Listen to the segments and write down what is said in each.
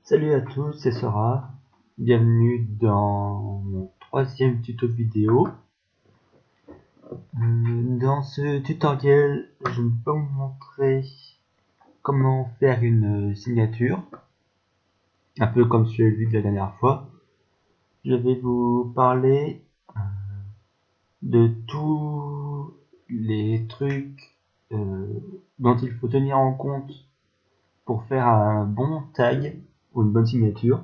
Salut à tous, c'est Sora. Bienvenue dans mon troisième tuto vidéo. Dans ce tutoriel, je vais vous montrer comment faire une signature, un peu comme celui de la dernière fois. Je vais vous parler de tous les trucs dont il faut tenir en compte pour faire un bon tag ou une bonne signature.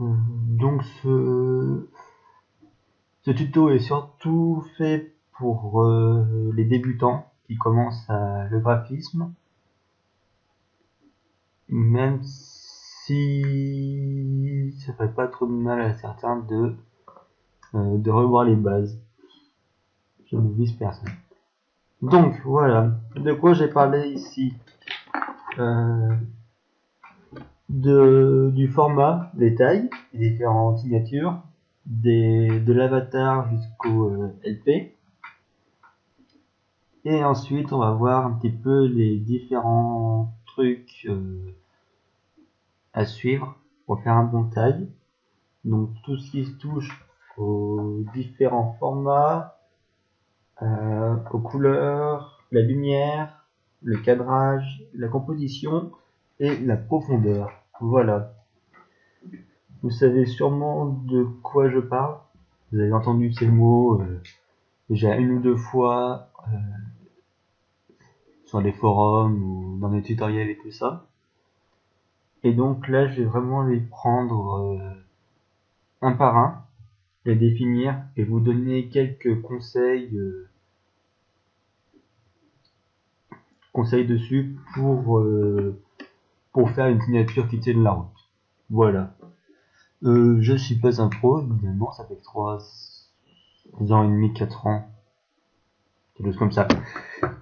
Donc ce tuto est surtout fait pour les débutants qui commencent le graphisme, même si ça fait pas trop de mal à certains de revoir les bases. Je ne vise personne. Donc voilà, de quoi j'ai parlé ici. Du format, des tailles, des différentes signatures, de l'avatar jusqu'au LP. Et ensuite, on va voir un petit peu les différents trucs à suivre pour faire un bon tag. Donc tout ce qui se touche aux différents formats, aux couleurs, la lumière, le cadrage, la composition et la profondeur. Voilà. Vous savez sûrement de quoi je parle. Vous avez entendu ces mots déjà une ou deux fois sur les forums ou dans les tutoriels et tout ça. Et donc là, je vais vraiment les prendre un par un, les définir et vous donner quelques conseils dessus pour faire une signature qui tienne la route. Voilà. Je suis pas un pro, évidemment, ça fait 3 ans et demi, 4 ans, quelque chose comme ça,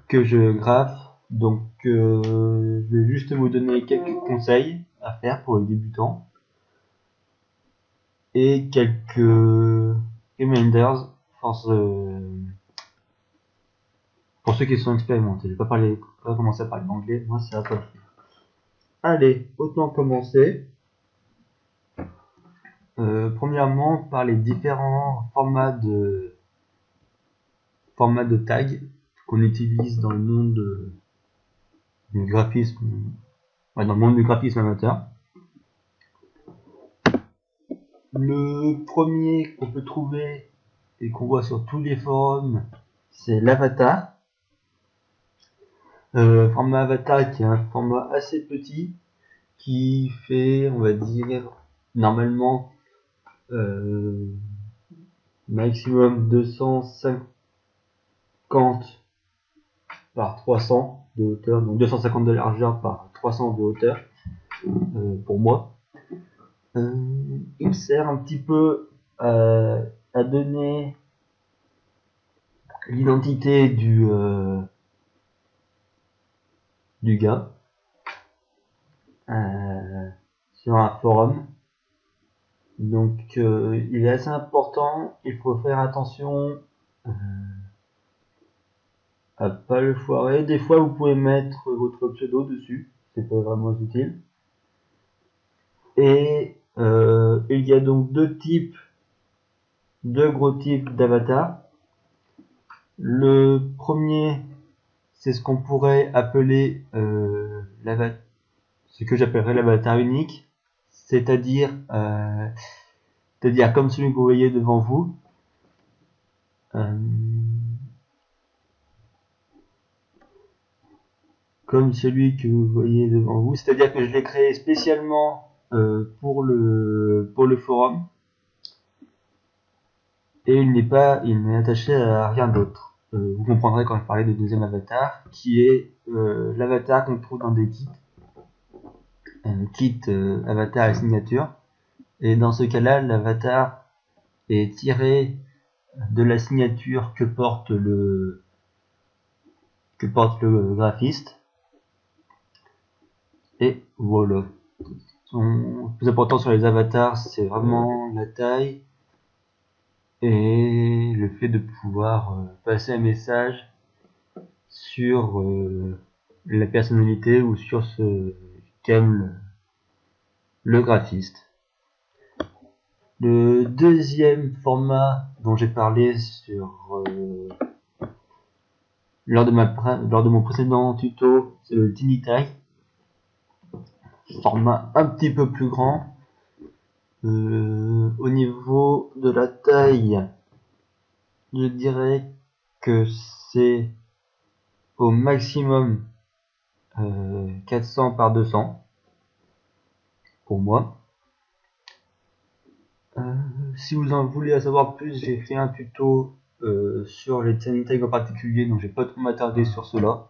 que je graffe. Donc je vais juste vous donner quelques conseils à faire pour les débutants et quelques reminders pour ceux qui sont expérimentés. Je vais pas commencer à parler anglais, moi ça va pas le faire. Allez, autant commencer. Premièrement, par les différents formats de tag qu'on utilise dans le monde du graphisme, dans le monde du graphisme amateur. Le premier qu'on peut trouver et qu'on voit sur tous les forums, c'est l'avatar. Format avatar qui est un format assez petit qui fait, on va dire, normalement maximum 250 par 300 de hauteur, donc 250 de largeur par 300 de hauteur pour moi. Il sert un petit peu à donner l'identité du gars sur un forum. Donc il est assez important, il faut faire attention à pas le foirer. Des fois vous pouvez mettre votre pseudo dessus, c'est pas vraiment utile. Et il y a donc deux gros types d'avatars. Le premier, c'est ce qu'on pourrait appeler ce que j'appellerais l'avatar unique, c'est-à-dire comme celui que vous voyez devant vous. Comme celui que vous voyez devant vous, c'est-à-dire que je l'ai créé spécialement pour le forum et il n'est attaché à rien d'autre. Vous comprendrez quand je parlais du deuxième avatar, qui est l'avatar qu'on trouve dans des kits avatar et signature. Et dans ce cas-là, l'avatar est tiré de la signature que porte le graphiste. Et voilà. Le plus important sur les avatars, c'est vraiment la taille et le fait de pouvoir passer un message sur la personnalité ou sur qu'aime le graphiste. Le deuxième format dont j'ai parlé lors de mon précédent tuto, c'est le TinyTie. Format un petit peu plus grand. Au niveau de la taille, je dirais que c'est au maximum 400 par 200 pour moi. Si vous en voulez en savoir plus, j'ai fait un tuto sur les TinyTie en particulier, donc j'ai pas trop m'attarder sur cela.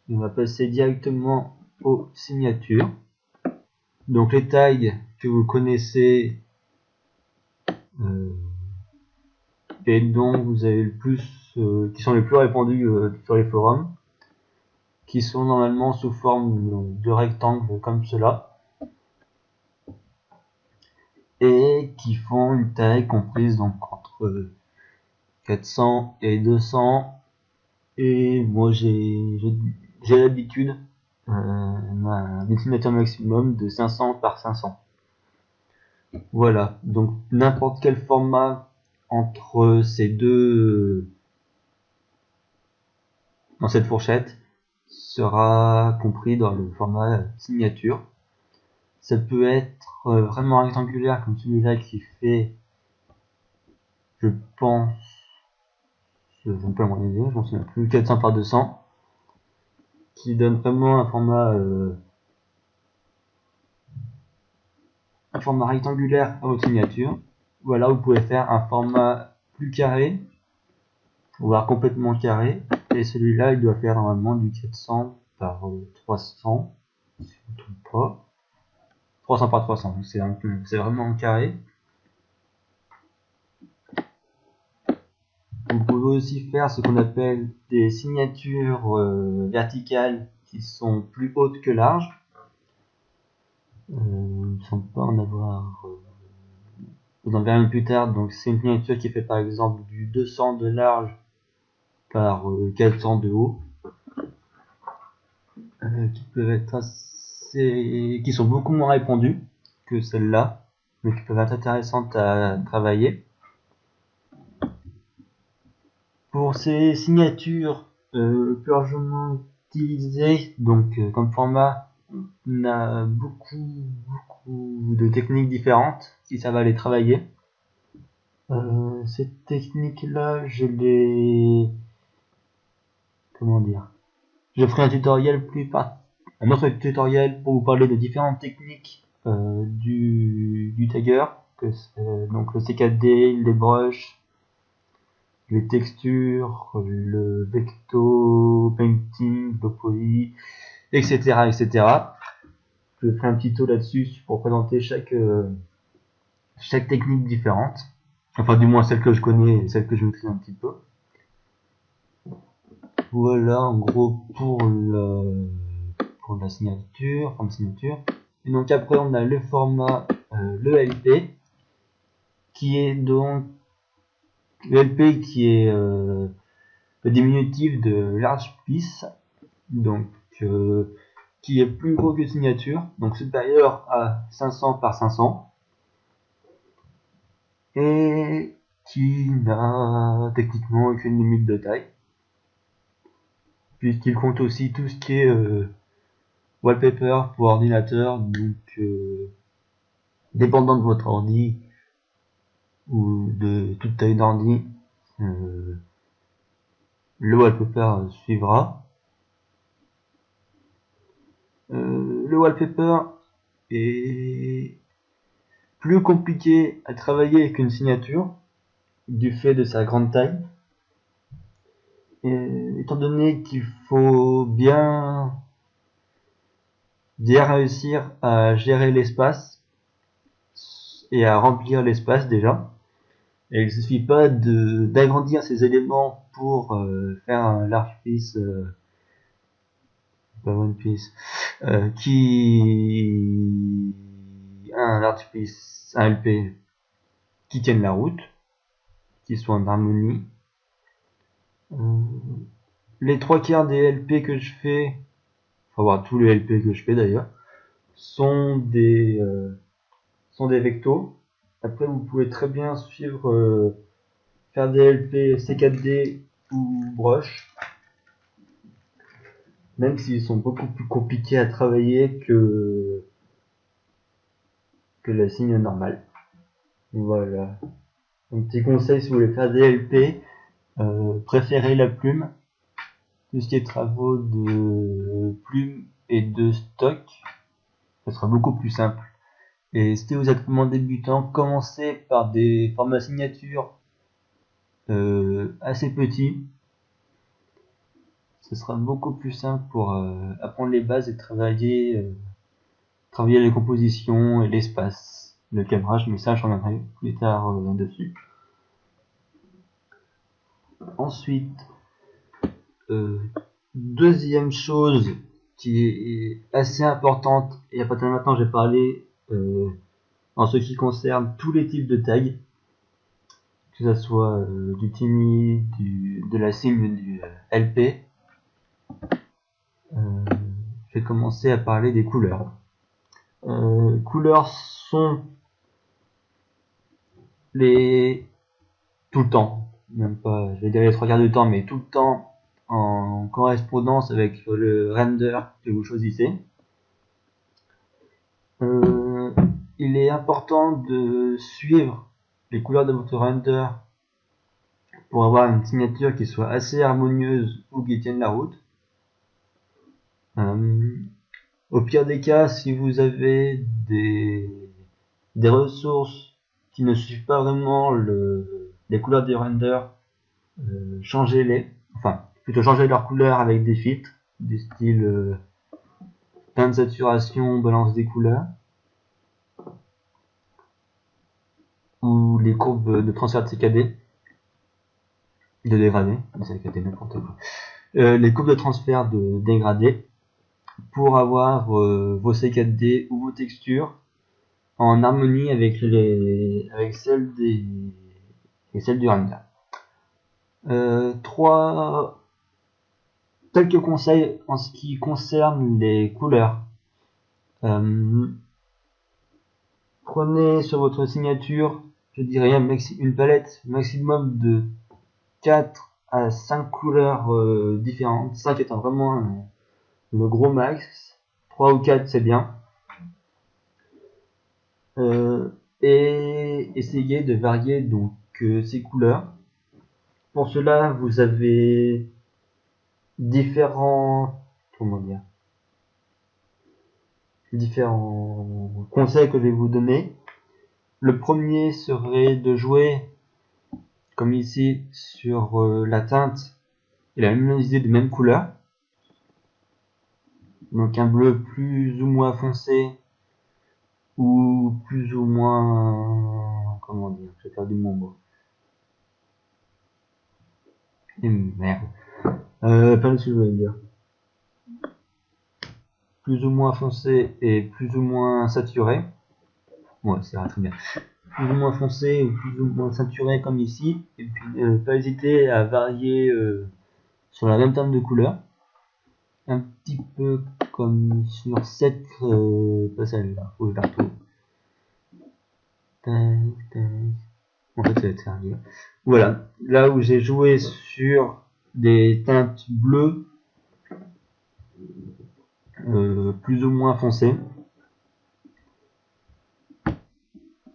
On va passer directement aux signatures. Donc les tailles que vous connaissez et dont vous avez le plus, qui sont les plus répandus sur les forums, qui sont normalement sous forme de rectangle comme cela, et qui font une taille comprise donc entre 400 et 200. Et moi j'ai l'habitude d'un signature maximum de 500 par 500. Voilà, donc n'importe quel format entre ces deux dans cette fourchette sera compris dans le format signature. Ça peut être vraiment rectangulaire comme celui-là qui fait, je pense, je ne peux pas m'en aider, je m'en souviens plus, 400 par 200, qui donne vraiment un format rectangulaire à votre signature. Voilà, vous pouvez faire un format plus carré, voire complètement carré, et celui-là il doit faire normalement du 400 par 300, si je ne me trompe pas. 300 par 300, donc c'est vraiment carré. Vous pouvez aussi faire ce qu'on appelle des signatures verticales qui sont plus hautes que larges. Il ne semble pas en avoir. Vous en verrez une plus tard. Donc c'est une signature qui fait par exemple du 200 de large par 400 de haut, qui peuvent être qui sont beaucoup moins répandues que celles-là, mais qui peuvent être intéressantes à travailler. Pour ces signatures plus largement utilisées, donc comme format, on a beaucoup de techniques différentes si ça va les travailler. Cette technique-là, je ferai un tutoriel un autre tutoriel pour vous parler de différentes techniques du tagger, donc le C4D, les brushes, les textures, le vecto painting, le poly, etc., etc. Je ferai un petit tour là-dessus pour présenter chaque technique différente. Enfin, du moins celle que je connais et celle que je maîtrise un petit peu. Voilà, en gros, pour la signature, forme signature. Et donc après, on a le format, le LP, qui est donc le LP qui est le diminutif de large piece, donc qui est plus gros que signature, donc supérieur à 500 par 500, et qui n'a techniquement aucune limite de taille, puisqu'il compte aussi tout ce qui est wallpaper pour ordinateur, donc dépendant de votre ordi ou de toute taille d'ordi, le wallpaper suivra. Le wallpaper est plus compliqué à travailler qu'une signature du fait de sa grande taille, et étant donné qu'il faut bien réussir à gérer l'espace et à remplir l'espace déjà. Et il ne suffit pas d'agrandir ces éléments pour faire un large piece, pas one piece, un large piece, un LP qui tienne la route, qui soit en harmonie. Les 3/4 des LP que je fais, enfin voir tous les LP que je fais d'ailleurs, sont des vectos. Après, vous pouvez très bien suivre, faire des LP, C4D ou brush, même s'ils sont beaucoup plus compliqués à travailler que la signe normale. Voilà. Un petit conseil si vous voulez faire des LP, préférez la plume. Tout ce qui est travaux de plume et de stock, ça sera beaucoup plus simple. Et si vous êtes vraiment débutant, commencez par des formats signature assez petits. Ce sera beaucoup plus simple pour apprendre les bases et travailler les compositions et l'espace, le cadrage, mais ça j'en reviendrai plus tard dessus. Ensuite, deuxième chose qui est assez importante, et à partir de maintenant j'ai parlé en ce qui concerne tous les types de tags, que ce soit du Tiny, de la Sim, du LP. Je vais commencer à parler des couleurs. Couleurs sont tout le temps, même pas, je vais dire les 3/4 du temps, mais tout le temps en correspondance avec le render que vous choisissez. Il est important de suivre les couleurs de votre render pour avoir une signature qui soit assez harmonieuse ou qui tienne la route. Au pire des cas, si vous avez des ressources qui ne suivent pas vraiment les couleurs des renders, changez-les, enfin plutôt changez leur couleur avec des filtres du style teinte de saturation, balance des couleurs, ou les courbes de transfert de CKD, de dégradé, n'importe quoi. Les courbes de transfert de dégradé pour avoir vos C4D ou vos textures en harmonie avec celles du render. Quelques conseils en ce qui concerne les couleurs. Prenez sur votre signature, je dirais une palette maximum de 4 à 5 couleurs différentes, 5 étant vraiment le gros max, 3 ou 4 c'est bien. Et essayez de varier donc ces couleurs. Pour cela, vous avez différents conseils que je vais vous donner. Le premier serait de jouer, comme ici, sur la teinte et la luminosité de même couleur. Donc un bleu plus ou moins foncé ou plus ou moins, j'ai perdu mon mot. Et merde. Pas ce que je voulais dire. Plus ou moins foncé et plus ou moins saturé. Ouais, c'est très bien. Plus ou moins foncé ou plus ou moins saturé comme ici. Et puis pas hésiter à varier sur la même teinte de couleur. Un petit peu comme sur cette pas celle-là, faut que je la retrouve. En fait, ça va être sérieux. Voilà, là où j'ai joué sur des teintes bleues plus ou moins foncées.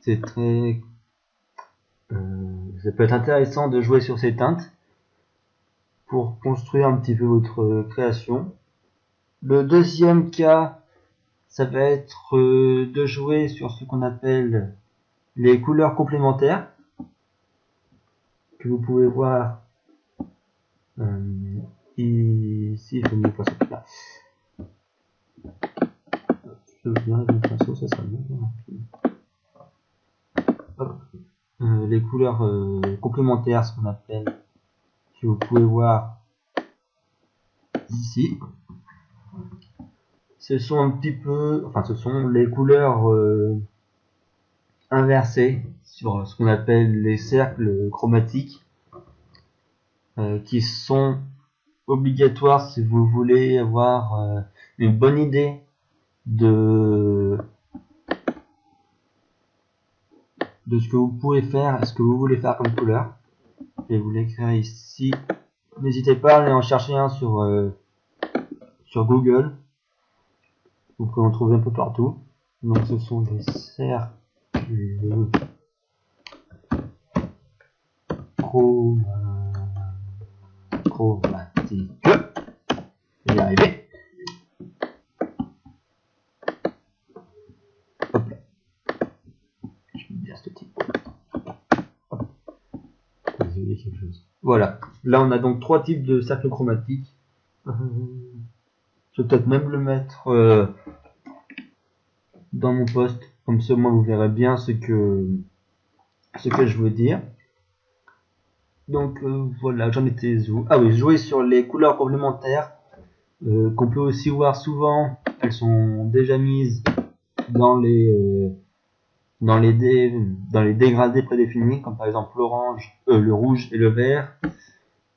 C'est très ça peut être intéressant de jouer sur ces teintes pour construire un petit peu votre création. Le deuxième cas, ça va être de jouer sur ce qu'on appelle les couleurs complémentaires, que vous pouvez voir ici. Je vais me passer là. Je viens de pinceau, ça sera bien. Les couleurs complémentaires, ce qu'on appelle, que vous pouvez voir ici. Ce sont un petit peu, ce sont les couleurs inversées sur ce qu'on appelle les cercles chromatiques, qui sont obligatoires si vous voulez avoir une bonne idée de de ce que vous pouvez faire, ce que vous voulez faire comme couleur. Et vous l'écrire ici. N'hésitez pas à aller en chercher un sur Google. Vous pouvez en trouver un peu partout. Donc ce sont des cercles chromatiques. Je vais y arriver. Hop là. Je vais dire ce type. Quelque chose. Voilà. Là on a donc 3 types de cercles chromatiques. Je vais peut-être même le mettre dans mon post. Comme ça moi vous verrez bien ce que je veux dire. Donc voilà, j'en étais où? Ah oui, jouer sur les couleurs complémentaires qu'on peut aussi voir souvent. Elles sont déjà mises dans les dégradés prédéfinis, comme par exemple l'orange, le rouge et le vert,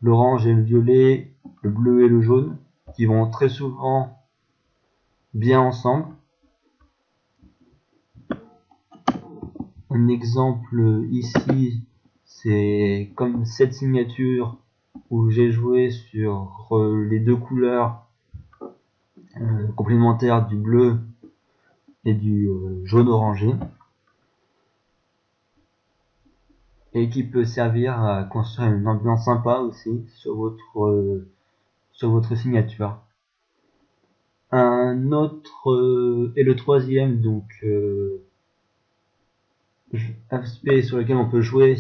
l'orange et le violet, le bleu et le jaune, qui vont très souvent bien ensemble. Un exemple ici, c'est comme cette signature où j'ai joué sur les deux couleurs complémentaires du bleu et du jaune orangé, et qui peut servir à construire une ambiance sympa aussi sur votre signature. Un autre et le troisième donc aspect sur lequel on peut jouer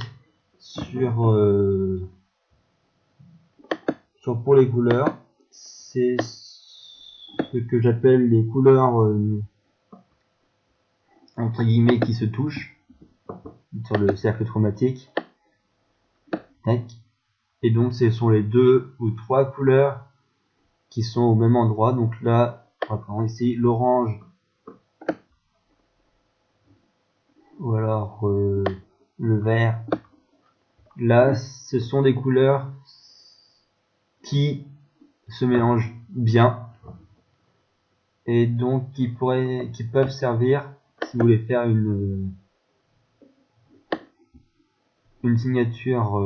pour les couleurs, c'est ce que j'appelle les couleurs entre guillemets qui se touchent sur le cercle chromatique. Et donc ce sont les 2 ou 3 couleurs qui sont au même endroit. Donc là, on va prendre ici l'orange, ou alors le vert. Là, ce sont des couleurs qui se mélangent bien et donc qui peuvent servir si vous voulez faire une signature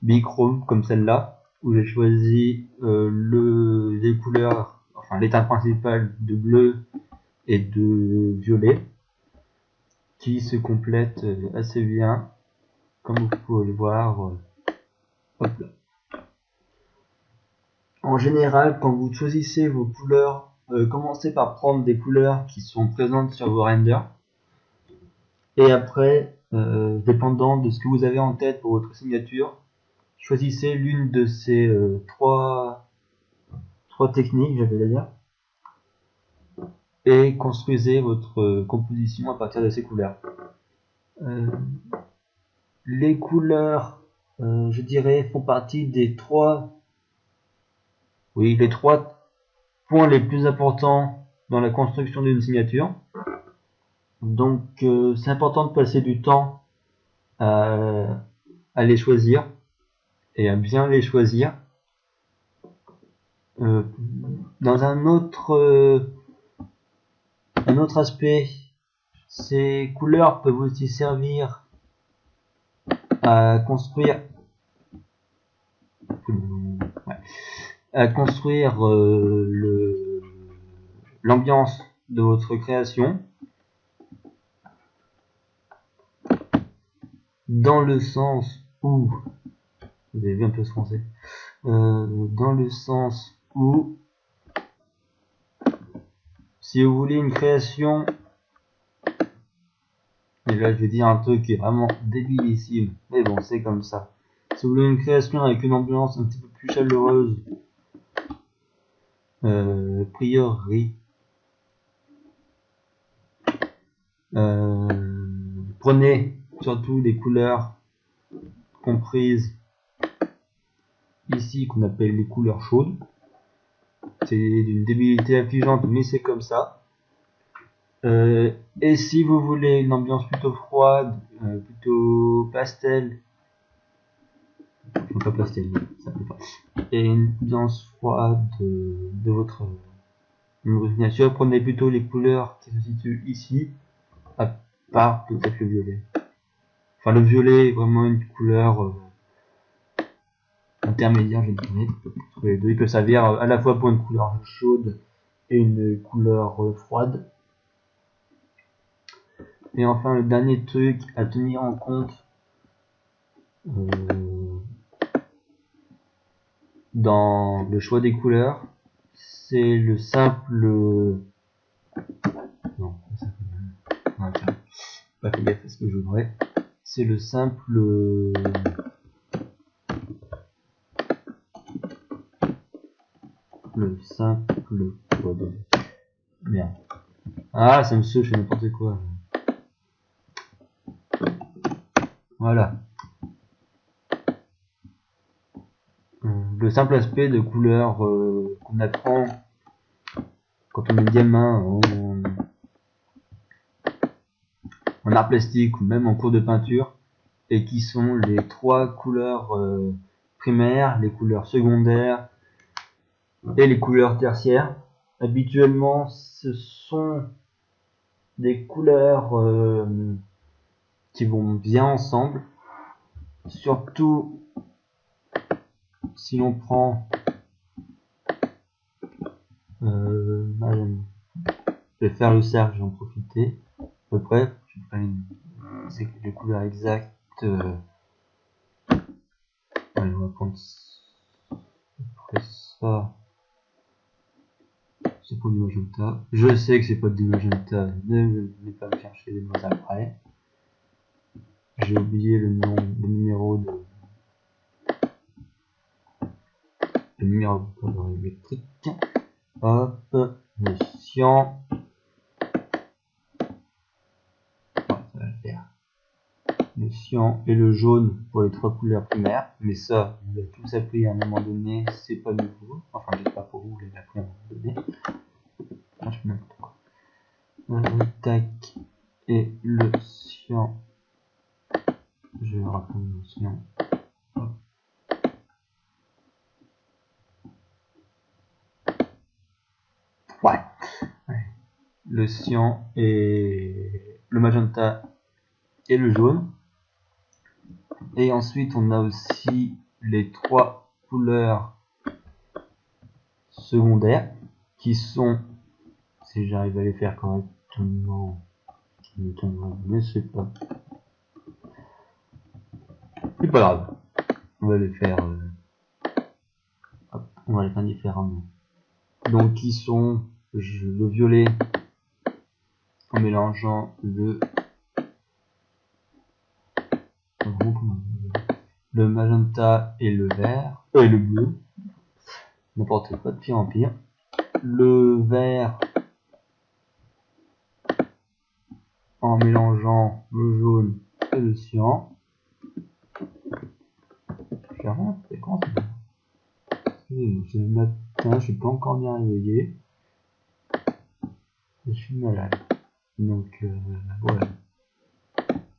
bichrome comme celle-là, où j'ai choisi les couleurs, enfin l'état principal de bleu et de violet, qui se complètent assez bien, comme vous pouvez le voir. Hop là. En général, quand vous choisissez vos couleurs, commencez par prendre des couleurs qui sont présentes sur vos renders, et après, dépendant de ce que vous avez en tête pour votre signature, choisissez l'une de ces trois techniques, j'allais dire, et construisez votre composition à partir de ces couleurs. Les couleurs, je dirais, font partie des les 3 points les plus importants dans la construction d'une signature. Donc c'est important de passer du temps à les choisir et à bien les choisir. Dans un autre aspect, ces couleurs peuvent aussi servir à construire l'ambiance de votre création, dans le sens où, vous avez vu un peu ce français, dans le sens où, si vous voulez une création, et là je vais dire un truc qui est vraiment débilissime, mais bon c'est comme ça, si vous voulez une création avec une ambiance un petit peu plus chaleureuse, priori, prenez surtout des couleurs comprises ici qu'on appelle les couleurs chaudes. C'est d'une débilité affligeante, mais c'est comme ça. Et si vous voulez une ambiance plutôt froide, plutôt pastel, enfin pas pastel, ça peut pas, et une ambiance froide de votre signature, prenez plutôt les couleurs qui se situent ici, par peut-être le violet. Enfin, le violet est vraiment une couleur intermédiaire, je dirais, entre les deux. Il peut servir à la fois pour une couleur chaude et une couleur froide. Et enfin, le dernier truc à tenir en compte dans le choix des couleurs, c'est le simple... Non, pas fait gaffe à ce que je voudrais. C'est le simple... Merde. Ah, ça me saoule, je fais n'importe quoi. Voilà. Le simple aspect de couleur qu'on apprend quand on est gamin en art plastique ou même en cours de peinture, et qui sont les 3 couleurs primaires, les couleurs secondaires et les couleurs tertiaires. Habituellement, ce sont des couleurs qui vont bien ensemble, surtout si l'on prend je vais faire le cercle, j'en profiter à peu près, je vais c'est les couleurs exactes. Allez, on va prendre ça. C'est pour du magenta. Je sais que c'est pas du magenta, ne venez pas me chercher des mots après. J'ai oublié le numéro de électrique. Hop, le cyan. Ouais, ça va le faire. Le cyan et le jaune pour les 3 couleurs primaires. Mais ça, on l'a tous appris à un moment donné, c'est pas nouveau. Enfin, j'espère pour vous, vous l'avez appris à un moment donné. Ah, je fais n'importe quoi. Tac. Et le cyan. Je vais reprendre le cyan. Hop. Ouais. Le cyan et le magenta et le jaune. Et ensuite, on a aussi les 3 couleurs secondaires qui sont, si j'arrive à les faire correctement, mais c'est pas grave. On va les faire, hop, on va les faire différemment. Donc, qui sont le violet en mélangeant le magenta et le vert, et le bleu, n'importe quoi, de pire en pire. Le vert en mélangeant le jaune et le cyan. C'est quand c'est le matin, je suis pas encore bien réveillé. Je suis malade. Donc voilà.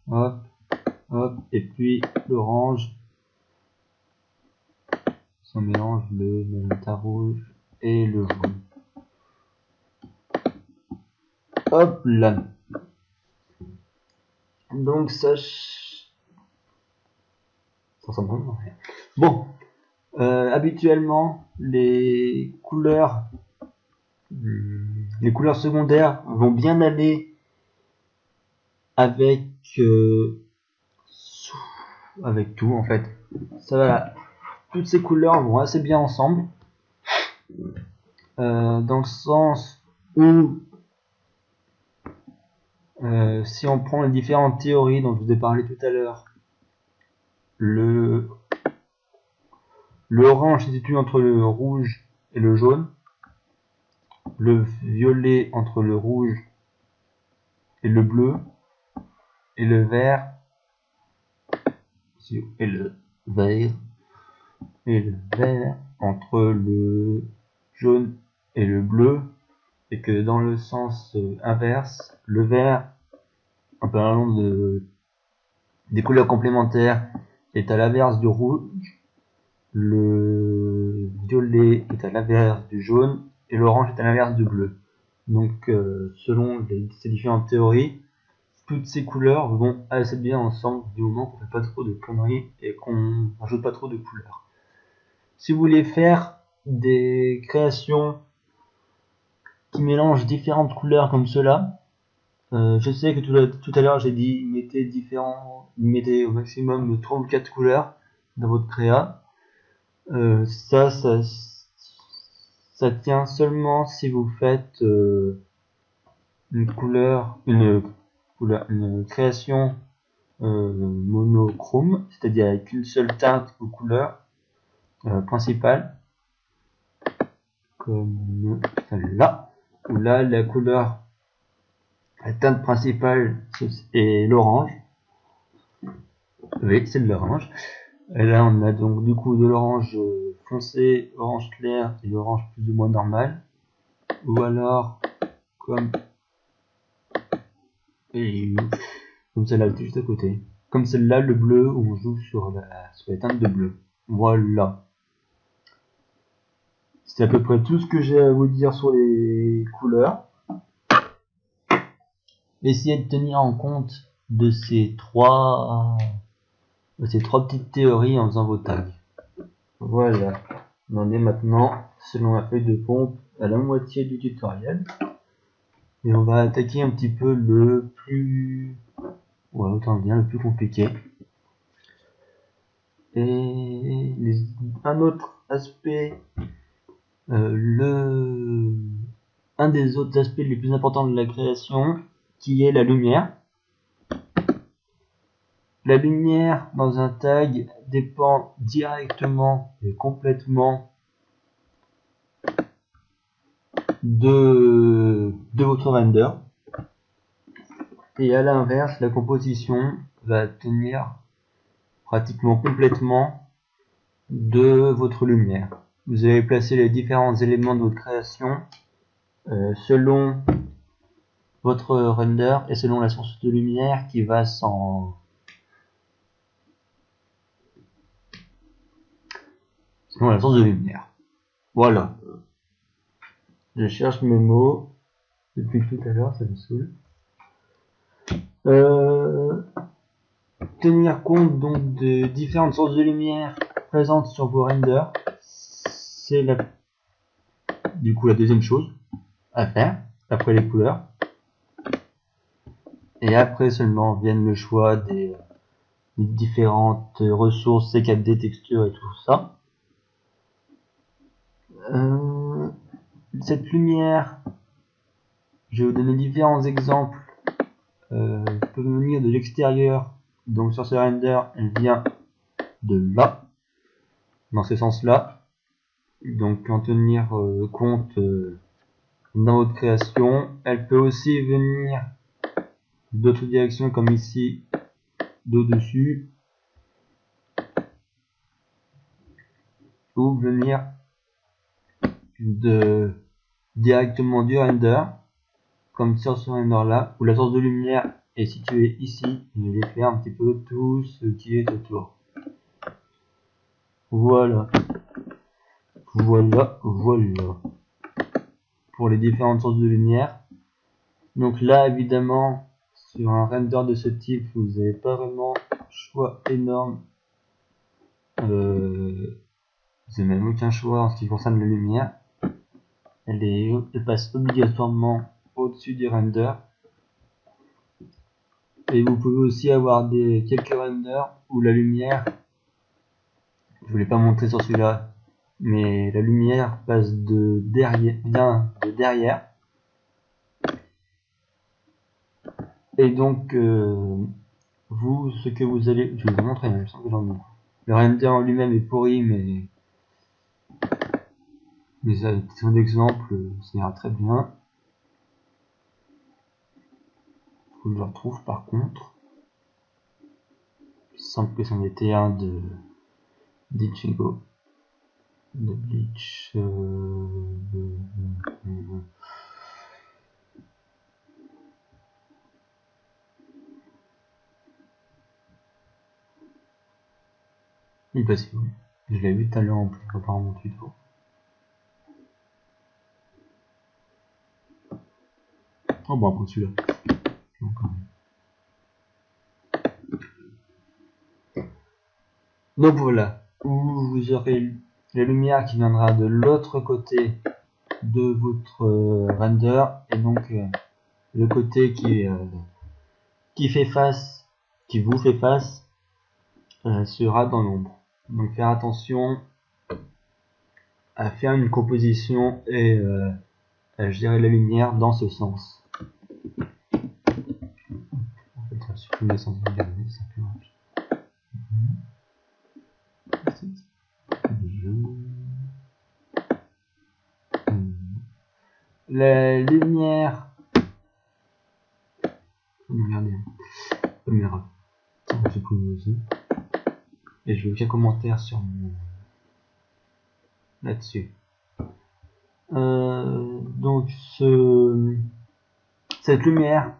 Hop, hop, et puis l'orange. On mélange le magenta rouge et le jaune. Hop là. Donc ça ressemble vraiment à rien. Bon, habituellement les couleurs secondaires vont bien aller avec tout en fait. Ça va, toutes ces couleurs vont assez bien ensemble, dans le sens où si on prend les différentes théories dont je vous ai parlé tout à l'heure, le orange se situe entre le rouge et le jaune, le violet entre le rouge et le bleu, et le vert entre le jaune et le bleu, et que dans le sens inverse, le vert, en parlant des couleurs complémentaires, est à l'inverse du rouge, le violet est à l'inverse du jaune et l'orange est à l'inverse du bleu. Donc selon ces différentes théories, toutes ces couleurs vont assez bien ensemble du moment qu'on fait pas trop de conneries et qu'on rajoute pas trop de couleurs. Si vous voulez faire des créations qui mélangent différentes couleurs comme cela, je sais que tout à l'heure j'ai dit mettez au maximum 3 ou 4 couleurs dans votre créa. Ça tient seulement si vous faites une création monochrome, c'est-à-dire avec une seule teinte ou couleur principale, comme celle-là, où là la couleur, la teinte principale est l'orange. Oui, c'est de l'orange. Et là on a donc du coup de l'orange foncé, orange clair et l'orange plus ou moins normal. Ou alors comme celle-là juste à côté. Comme celle-là, le bleu, où on joue sur les teintes de bleu. Voilà. C'est à peu près tout ce que j'ai à vous dire sur les couleurs. Essayez de tenir en compte de ces trois petites théories en faisant vos tags. Voilà. On en est maintenant, selon la feuille de pompe, à la moitié du tutoriel. Et on va attaquer un petit peu le plus... Ouais, autant dire le plus compliqué. Et un autre aspect, un des autres aspects les plus importants de la création, qui est la lumière. La lumière dans un tag dépend directement et complètement de votre render. Et à l'inverse, la composition va tenir pratiquement complètement de votre lumière. Vous allez placer les différents éléments de votre création selon votre render et selon la source de lumière qui va selon la source de lumière. Voilà. Je cherche mes mots depuis tout à l'heure, ça me saoule. Tenir compte donc de différentes sources de lumière présentes sur vos renders, c'est du coup la deuxième chose à faire après les couleurs. Et après seulement viennent le choix des différentes ressources, C4D, textures et tout ça. Cette lumière, je vais vous donner différents exemples. Peut venir de l'extérieur, donc sur ce render, elle vient de là, dans ce sens-là. Donc en tenir compte dans votre création. Elle peut aussi venir d'autres directions comme ici, d'au-dessus, ou venir directement du render, comme sur ce render là, où la source de lumière est située ici. Je vais faire un petit peu tout ce qui est autour. Voilà. Voilà. Pour les différentes sources de lumière. Donc là, évidemment, sur un render de ce type, vous n'avez pas vraiment choix énorme. Vous n'avez même aucun choix en ce qui concerne la lumière. Elle passe obligatoirement au-dessus du render. Et vous pouvez aussi avoir quelques renders où la lumière, je voulais pas montrer sur celui-là, mais la lumière passe de derrière. Et donc, ce que vous allez, je vais vous montrer, il me semble que j'en ai. Le render en lui-même est pourri, mais à titre d'exemple, ça ira très bien. Faut que je le retrouve par contre. Il semble que c'en était un d'Ichigo. De Bleach. Il passe où? Je l'ai vu tout à l'heure en préparant mon tuto. Oh bon, après celui-là. Encore. Donc voilà, où vous aurez la lumière qui viendra de l'autre côté de votre render, et donc le côté qui fait face, qui vous fait face, sera dans l'ombre. Donc faire attention à faire une composition et à gérer la lumière dans ce sens. En fait, on va supprimer sans regarder, c'est plus rapide. La lumière. Regardez. Caméra. On va supprimer aussi. Et je veux aucun commentaire sur mon. Là-dessus. Donc cette lumière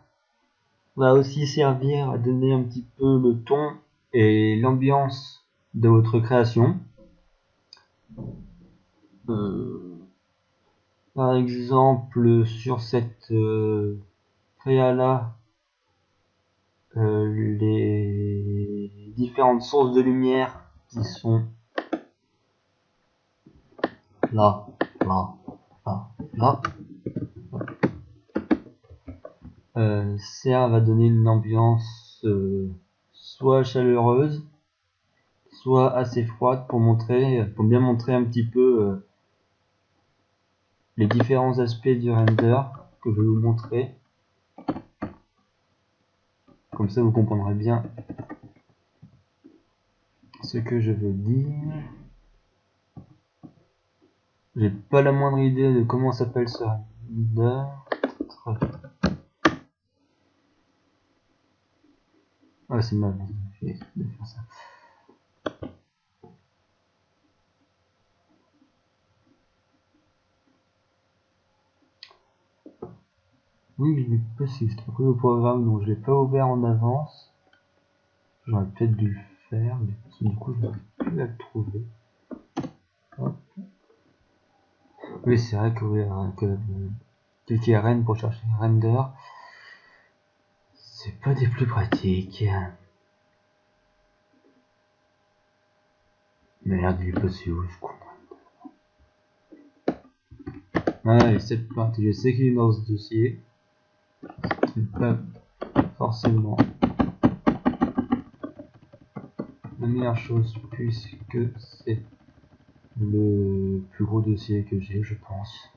va aussi servir à donner un petit peu le ton et l'ambiance de votre création. Par exemple, sur cette créa là, les différentes sources de lumière qui sont là, servent à donner une ambiance soit chaleureuse, soit assez froide pour bien montrer un petit peu les différents aspects du render que je vais vous montrer. Comme ça vous comprendrez bien ce que je veux dire. J'ai pas la moindre idée de comment s'appelle ce render. Ah, c'est mal de faire ça. Oui, je l'ai passé, c'est pris au programme, donc je l'ai pas ouvert en avance. J'aurais peut-être dû le faire, mais du coup je n'arrive plus à le trouver. Hop. Oui, c'est vrai que cliquer RN pour chercher render, c'est pas des plus pratiques. Merde, il est passé où, je comprends. Allez, c'est parti, je sais qu'il est dans ce dossier. C'est pas forcément la meilleure chose puisque c'est le plus gros dossier que j'ai, je pense.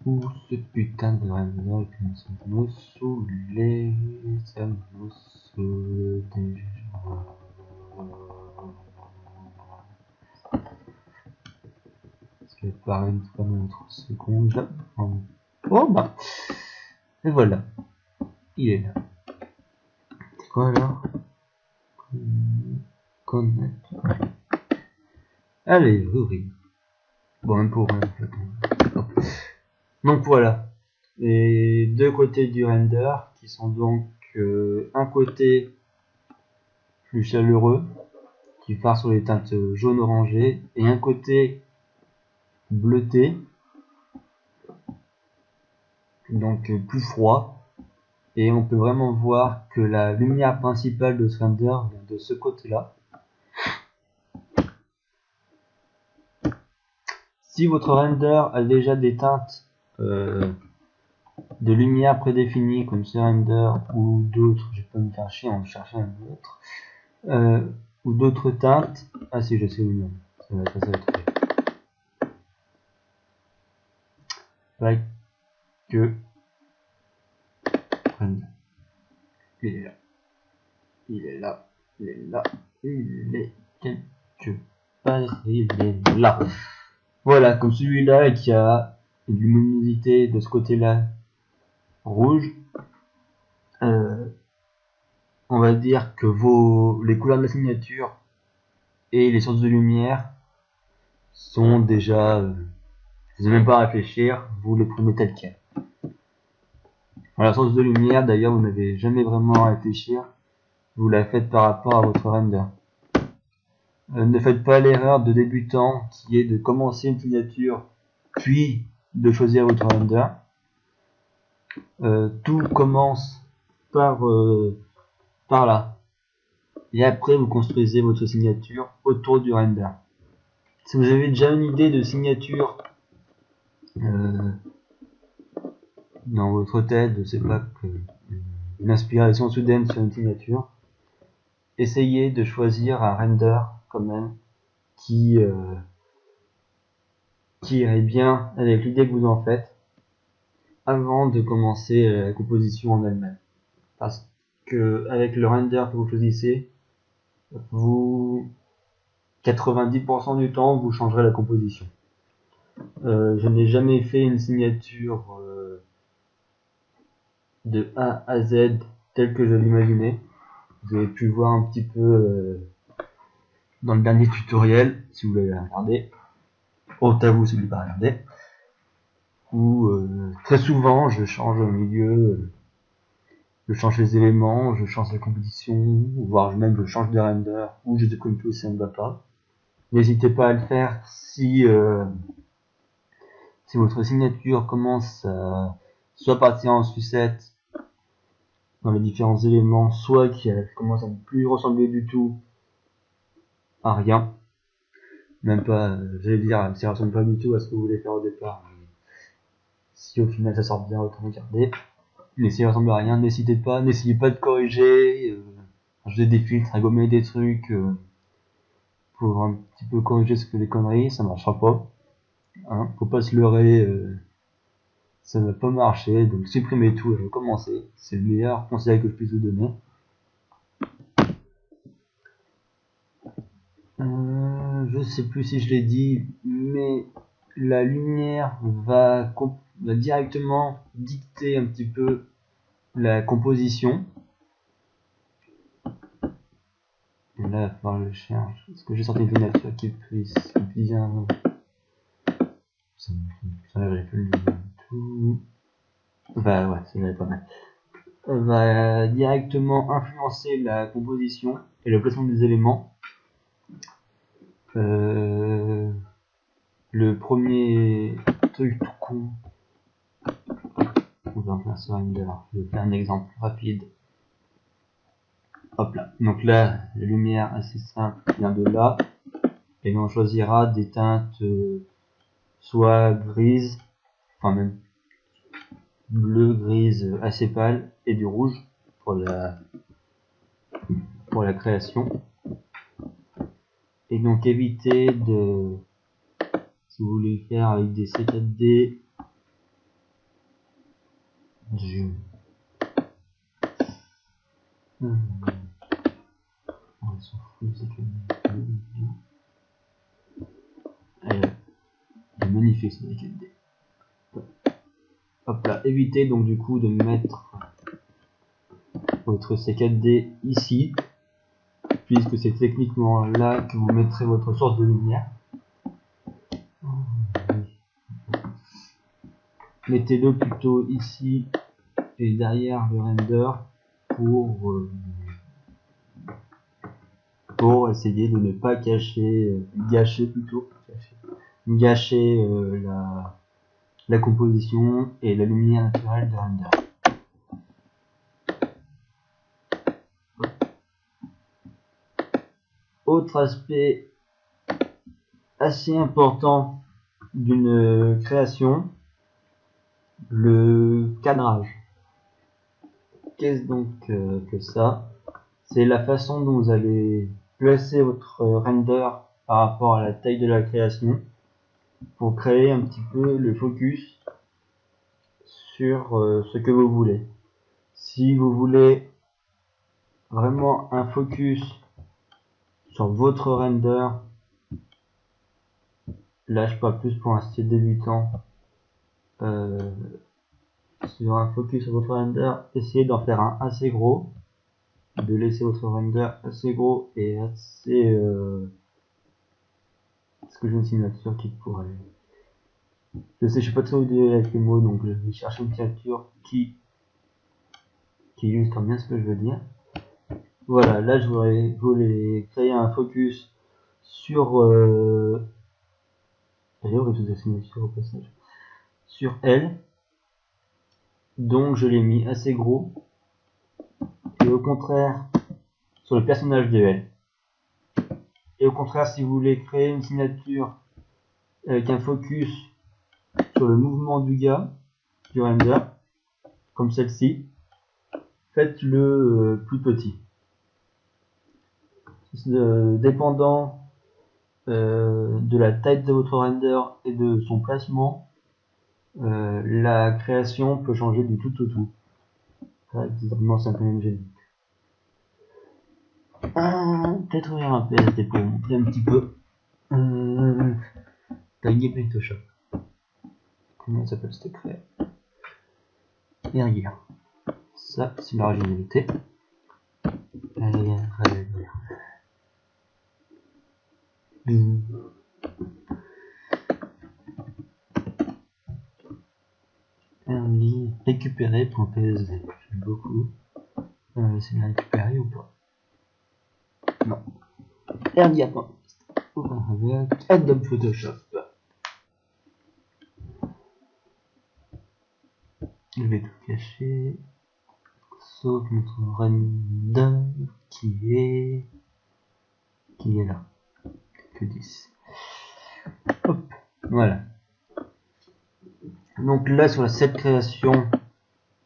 Où ce putain de render qui me saoulait, ça me saoule déjà. Parce que pareil, une fois dans 3 secondes. Oh bah, et voilà, il est là. C'est quoi alors? Connaître. Allez, ouvrir. Bon, même pour rien en fait. Hop. Donc voilà, les deux côtés du render qui sont donc un côté plus chaleureux qui part sur les teintes jaune orangé et un côté bleuté donc plus froid, et on peut vraiment voir que la lumière principale de ce render vient de ce côté là. Si votre render a déjà des teintes de lumière prédéfinies comme ce render ou d'autres, je peux me faire chier en chercher un autre, ou d'autres teintes, ah si je sais où non, ça va être trouvé. Like que il est là, il est là, il est là, il est quelque part, il est là. Voilà, comme celui-là qui a une luminosité de ce côté-là rouge, on va dire que les couleurs de la signature et les sources de lumière sont déjà, vous n'avez même pas à réfléchir, vous les prenez tel quel. Voilà, la source de lumière, d'ailleurs, vous n'avez jamais vraiment à réfléchir. vous la faites par rapport à votre render. Ne faites pas l'erreur de débutant qui est de commencer une signature puis de choisir votre render. Tout commence par là et après vous construisez votre signature autour du render. Si vous avez déjà une idée de signature dans votre tête, je sais pas, une inspiration soudaine sur une signature, essayez de choisir un render quand même qui irait bien avec l'idée que vous en faites avant de commencer la composition en elle-même. Parce que avec le render que vous choisissez, vous 90% du temps vous changerez la composition. Je n'ai jamais fait une signature de A à Z telle que je l'imaginais. Vous avez pu voir un petit peu dans le dernier tutoriel, si vous l'avez regardé. Honte à vous si vous ne l'avez pas regardé. Où très souvent je change au milieu, je change les éléments, je change la composition, voire même je change de render, ou je décompose si ça ne va pas. N'hésitez pas à le faire si votre signature commence à soit partir en sucette dans les différents éléments, soit qui commence à ne plus ressembler du tout à rien. Même pas, j'allais dire, ça ressemble pas du tout à ce que vous voulez faire au départ. Mais si au final ça sort bien, autant regarder. Mais si ça ressemble à rien, n'hésitez pas, n'essayez pas de corriger, ajouter des filtres, à gommer des trucs, pour un petit peu corriger ce que les conneries, ça marchera pas. Hein, faut pas se leurrer, ça ne va pas marcher, donc supprimez tout et recommencez. C'est le meilleur conseil que je puisse vous donner. Je sais plus si je l'ai dit, mais la lumière va directement dicter un petit peu la composition. Et là, il va falloir que je cherche. Est-ce que j'ai sorti une signature qui puisse bien. Ça j'avais fait le tout. Bah ouais, ça j'avais pas mal. Va directement influencer la composition et le placement des éléments. Le premier truc tout con, on va faire sur render. Je vais faire un exemple rapide. Hop là. Donc là, la lumière assez simple vient de là. Et on choisira des teintes soit grises, enfin même bleu, grise assez pâle et du rouge pour la création. Et donc évitez de, si vous voulez faire avec des C4D, on s'en fout de C4D. Magnifique ce C4D. Hop là, évitez donc du coup de mettre votre C4D ici, puisque c'est techniquement là que vous mettrez votre source de lumière. Mettez-le plutôt ici et derrière le render pour essayer de ne pas gâcher la composition et la lumière naturelle du render. Autre aspect assez important d'une création, le cadrage. Qu'est-ce donc que ça? C'est la façon dont vous allez placer votre render par rapport à la taille de la création pour créer un petit peu le focus sur ce que vous voulez. Si vous voulez vraiment un focus sur votre render, là je parle plus pour un style débutant, sur un focus sur votre render, essayez d'en faire un assez gros, de laisser votre render assez gros et assez est-ce que j'ai une signature qui pourrait, je sais, je suis pas très doué avec les mots, donc je vais chercher une signature qui illustre bien ce que je veux dire. Voilà, là je voulais créer un focus sur d'ailleurs je vais signifier au passage sur L, donc je l'ai mis assez gros, et au contraire sur le personnage de L. Et au contraire, si vous voulez créer une signature avec un focus sur le mouvement du gars, du render, comme celle-ci, faites-le plus petit. Dépendant de la taille de votre render et de son placement, la création peut changer du tout au tout. Exactement, c'est un peu une génie. Peut-être ouvrir un PSD pour vous montrer un petit peu. Taguer Photoshop. Comment s'appelle cette créa? Et regarde. Ça, c'est l'originalité. Early récupérer.psd. J'aime beaucoup. C'est bien récupéré ou pas? Non. Ergia.psd. Avec Adobe Photoshop. Je vais tout cacher. Sauf notre render qui est là. Que 10. Hop. Voilà. Donc là sur cette création,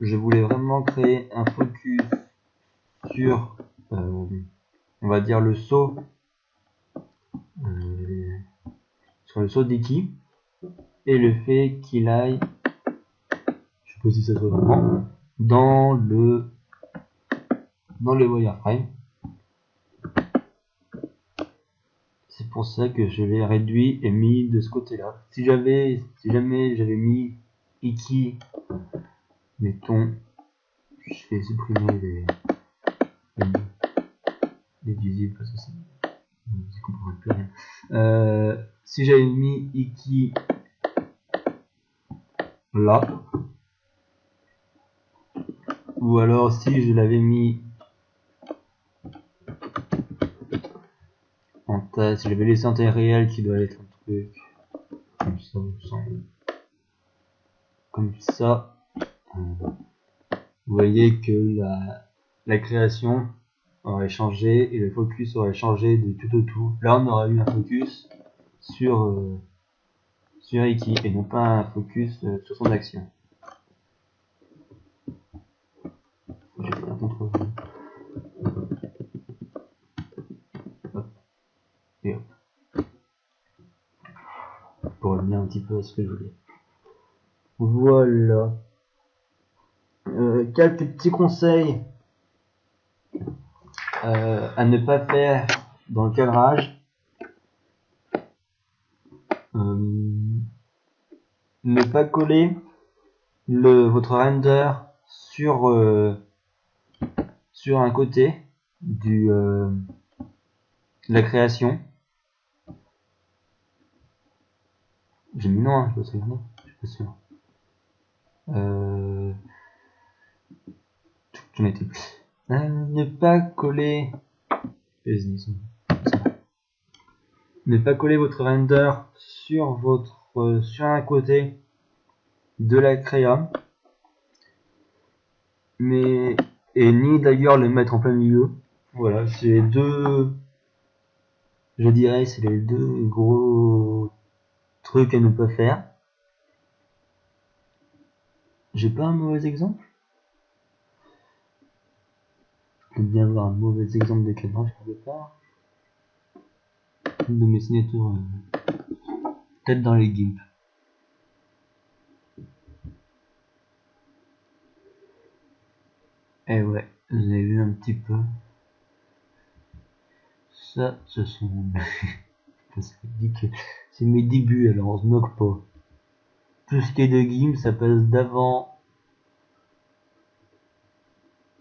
je voulais vraiment créer un focus sur on va dire le saut sur le saut d'Iki et le fait qu'il aille, je sais pas si ça se voit vraiment, dans le wireframe. C'est pour ça que je l'ai réduit et mis de ce côté là. Si jamais j'avais mis Iki, mettons, je vais supprimer les visibles parce que ça ne comprend plus rien. Si j'avais mis Iki là, ou alors si je l'avais mis en taille, si j'avais laissé en taille réelle qui doit être un truc comme ça, comme ça, vous voyez que la création aurait changé et le focus aurait changé de tout au tout. Là on aurait eu un focus sur Iki et non pas un focus sur son action. J'ai fait un contrôle. Hop. Et hop. Pour revenir un petit peu à ce que je voulais. Voilà. Quelques petits conseils à ne pas faire dans le cadrage. Ne pas coller votre render sur un côté de la création. J'ai mis non, hein, je suis pas sûr. J'en étais plus. Ne pas coller. Ne pas coller votre render sur sur un côté de la créa, mais et ni d'ailleurs le mettre en plein milieu. Voilà, c'est les deux. Je dirais c'est les deux gros trucs à ne pas faire. J'ai pas un mauvais exemple. Je peux bien avoir un mauvais exemple de cadrage quelque part. Une de mes signatures, peut-être dans les GIMP. Eh ouais, vous avez vu un petit peu. Ça, ce sont. C'est mes débuts, alors on se moque pas. Tout ce qui est de GIMP, ça passe d'avant.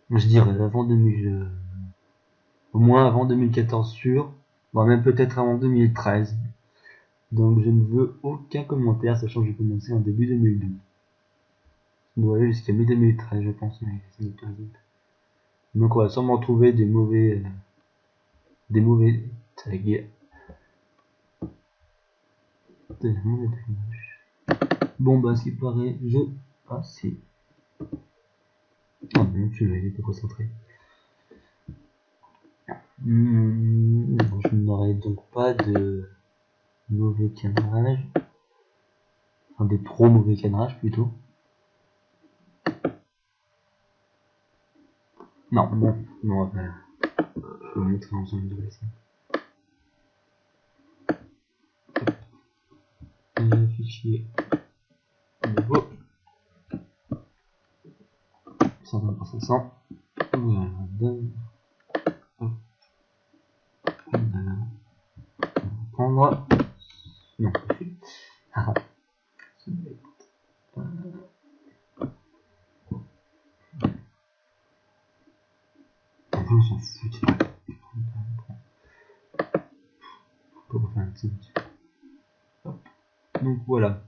Je dirais avant 2000. Au moins avant 2014 sûr. Voire même peut-être avant 2013. Donc je ne veux aucun commentaire, sachant que j'ai commencé en début 2012. Ça doit aller jusqu'à mi-2013, je pense. Donc on va sûrement trouver des mauvais tags. Bon bah ce qui paraît, ah si. Oh non, tu l'as été concentré. Je n'aurai donc pas de mauvais cadrage. Enfin des trop mauvais cadrages plutôt. Non, bon, non, voilà. Je vais vous montrer ensemble de dessin. Fichier nouveau 120%. Voilà, hop, voilà. On va prendre. Non, ah, enfin, on s'en fout. Pour refaire un petit. Hop. Donc voilà.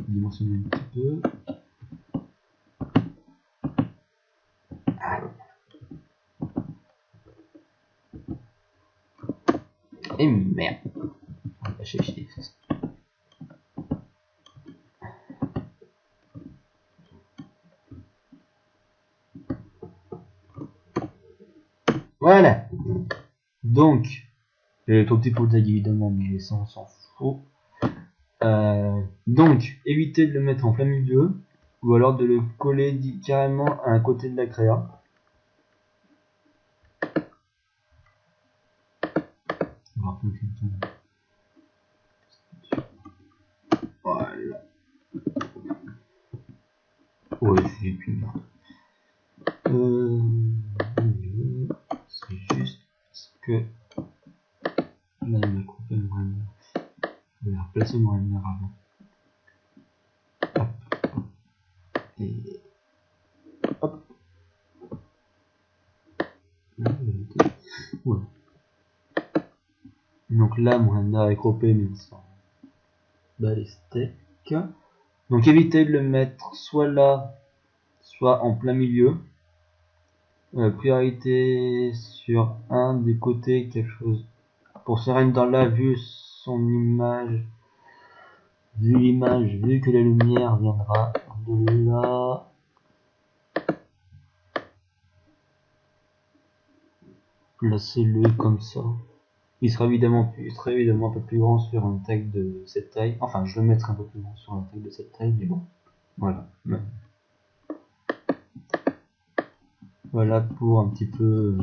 Dimensionner un petit peu. Et merde. On va lâcher chier. Voilà. Donc, le trop petit pour le tag évidemment, mais ça on s'en fout. Donc, évitez de le mettre en plein milieu, ou alors de le coller carrément à un côté de la créa. Voilà. Ouais, c'est plus merde. C'est juste que là, il m'a coupé le render. Je vais replacer mon render avant. Hop. Et hop. Ouais. Donc là, mon render est croppé, mais sans balistique. Donc évitez de le mettre soit là, soit en plein milieu. Priorité sur un des côtés, quelque chose. Pour ce render là, vu son image, vu l'image, vu que la lumière viendra de là. Placez-le comme ça. Il sera évidemment un peu plus grand sur un tag de cette taille. Enfin, je le mettrai un peu plus grand sur un tag de cette taille, mais bon. Voilà. Ouais. Voilà pour un petit peu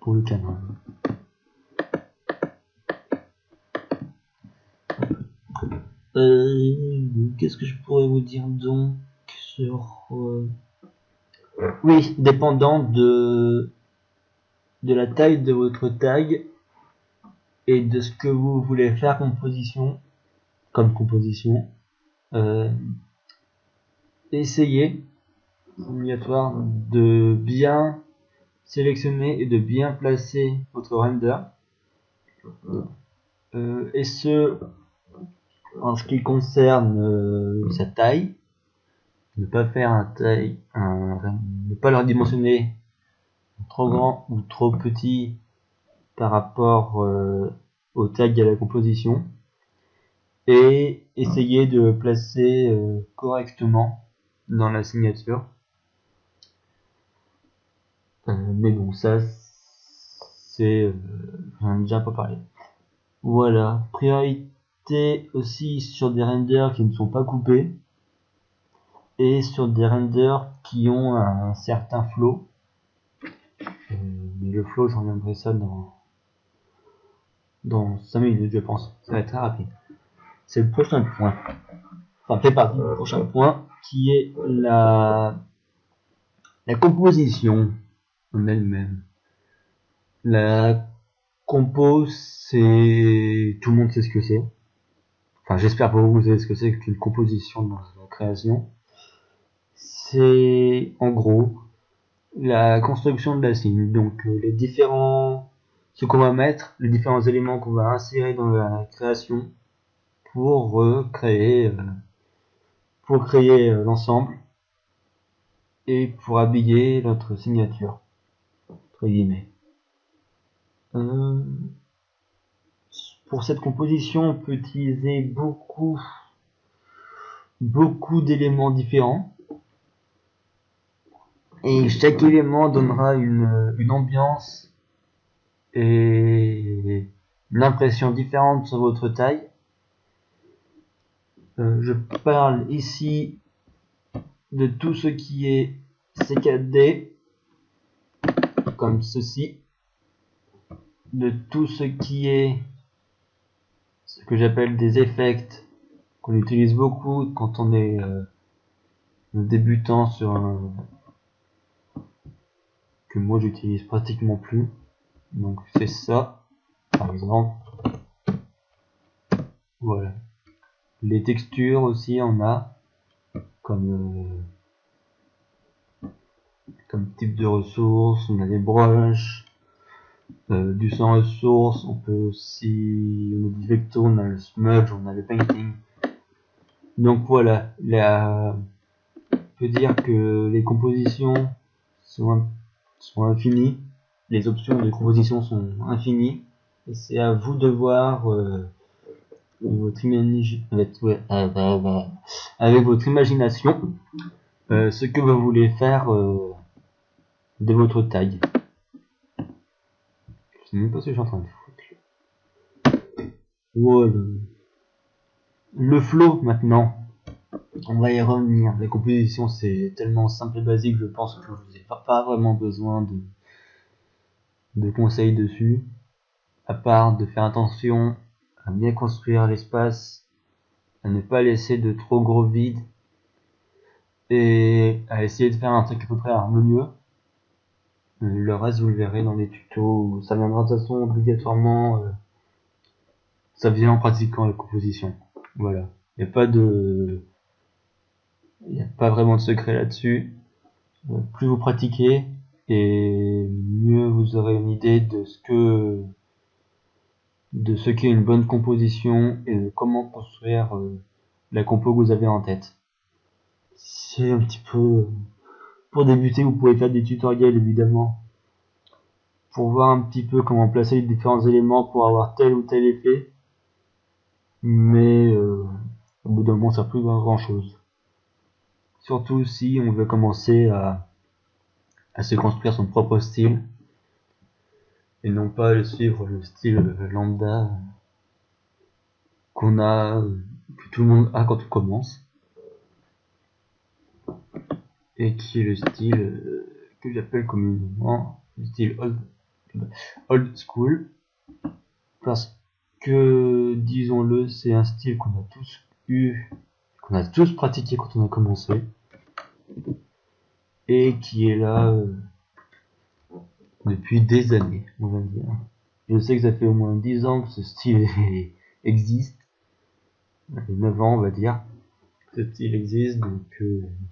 pour le canal. Qu'est-ce que je pourrais vous dire donc sur oui, dépendant de la taille de votre tag et de ce que vous voulez faire comme composition, essayez obligatoire de bien sélectionner et de bien placer votre render, et ce en ce qui concerne sa taille. Ne pas faire ne pas leur dimensionner trop grand ou trop petit par rapport au tag et à la composition, et essayer de placer correctement dans la signature. Mais bon, ça c'est j'en ai déjà pas parlé. Voilà, priorité aussi sur des renders qui ne sont pas coupés et sur des renders qui ont un certain flow. Mais le flow, j'en reviendrai ça dans 5 minutes, je pense. Ça va être très rapide. C'est le prochain point. Enfin, fait partie du prochain point qui est la composition en elle-même. La compo, c'est tout le monde sait ce que c'est. Enfin, j'espère pour vous, vous savez ce que c'est qu'une composition dans la création. C'est en gros la construction de la scène. Donc ce qu'on va mettre, les différents éléments qu'on va insérer dans la création pour créer l'ensemble et pour habiller notre signature, entre guillemets. Pour cette composition, on peut utiliser beaucoup d'éléments différents, et chaque élément donnera une ambiance et une impression différente sur votre taille. Je parle ici de tout ce qui est C4D, comme ceci, de tout ce qui est ce que j'appelle des effects qu'on utilise beaucoup quand on est débutant sur un que moi j'utilise pratiquement plus. Donc c'est ça, par exemple. Voilà. Les textures aussi, on a comme type de ressources. On a les brushes, du sans ressources. On peut aussi, on a du vector, on a le smudge, on a le painting. Donc voilà, on peut dire que les compositions sont infinies, les options de composition sont infinies, et c'est à vous de voir avec votre imagination ce que vous voulez faire de votre taille. Je sais même pas ce que je suis en train de foutre. Voilà. Le flow maintenant. On va y revenir. La composition, c'est tellement simple et basique, je pense que vous n'avez pas vraiment besoin de conseils dessus, à part de faire attention à bien construire l'espace, à ne pas laisser de trop gros vide, et à essayer de faire un truc à peu près harmonieux. Le reste, vous le verrez dans les tutos, ça viendra de toute façon obligatoirement, ça vient en pratiquant la composition. Voilà. Il n'y a pas vraiment de secret là-dessus. Plus vous pratiquez, et mieux vous aurez une idée de ce qu'est une bonne composition et de comment construire la compo que vous avez en tête. C'est un petit peu pour débuter. Vous pouvez faire des tutoriels évidemment pour voir un petit peu comment placer les différents éléments pour avoir tel ou tel effet, mais au bout d'un moment ça ne sert plus à grand chose, surtout si on veut commencer à se construire son propre style et non pas suivre le style lambda que tout le monde a quand on commence, et qui est le style que j'appelle communément le style old school, parce que, disons-le, c'est un style qu'on a tous eu, qu'on a tous pratiqué quand on a commencé, et qui est là depuis des années, on va dire. Je sais que ça fait au moins 10 ans que ce style existe, 9 ans on va dire, ce style existe, donc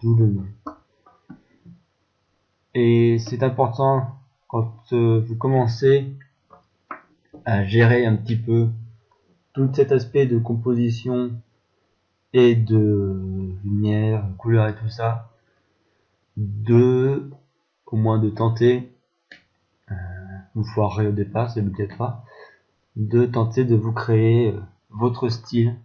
d'où le nom. Et c'est important quand vous commencez à gérer un petit peu tout cet aspect de composition et de lumière, couleur et tout ça, au moins de tenter, vous foirez au départ, c'est obligatoire, de tenter de vous créer votre style,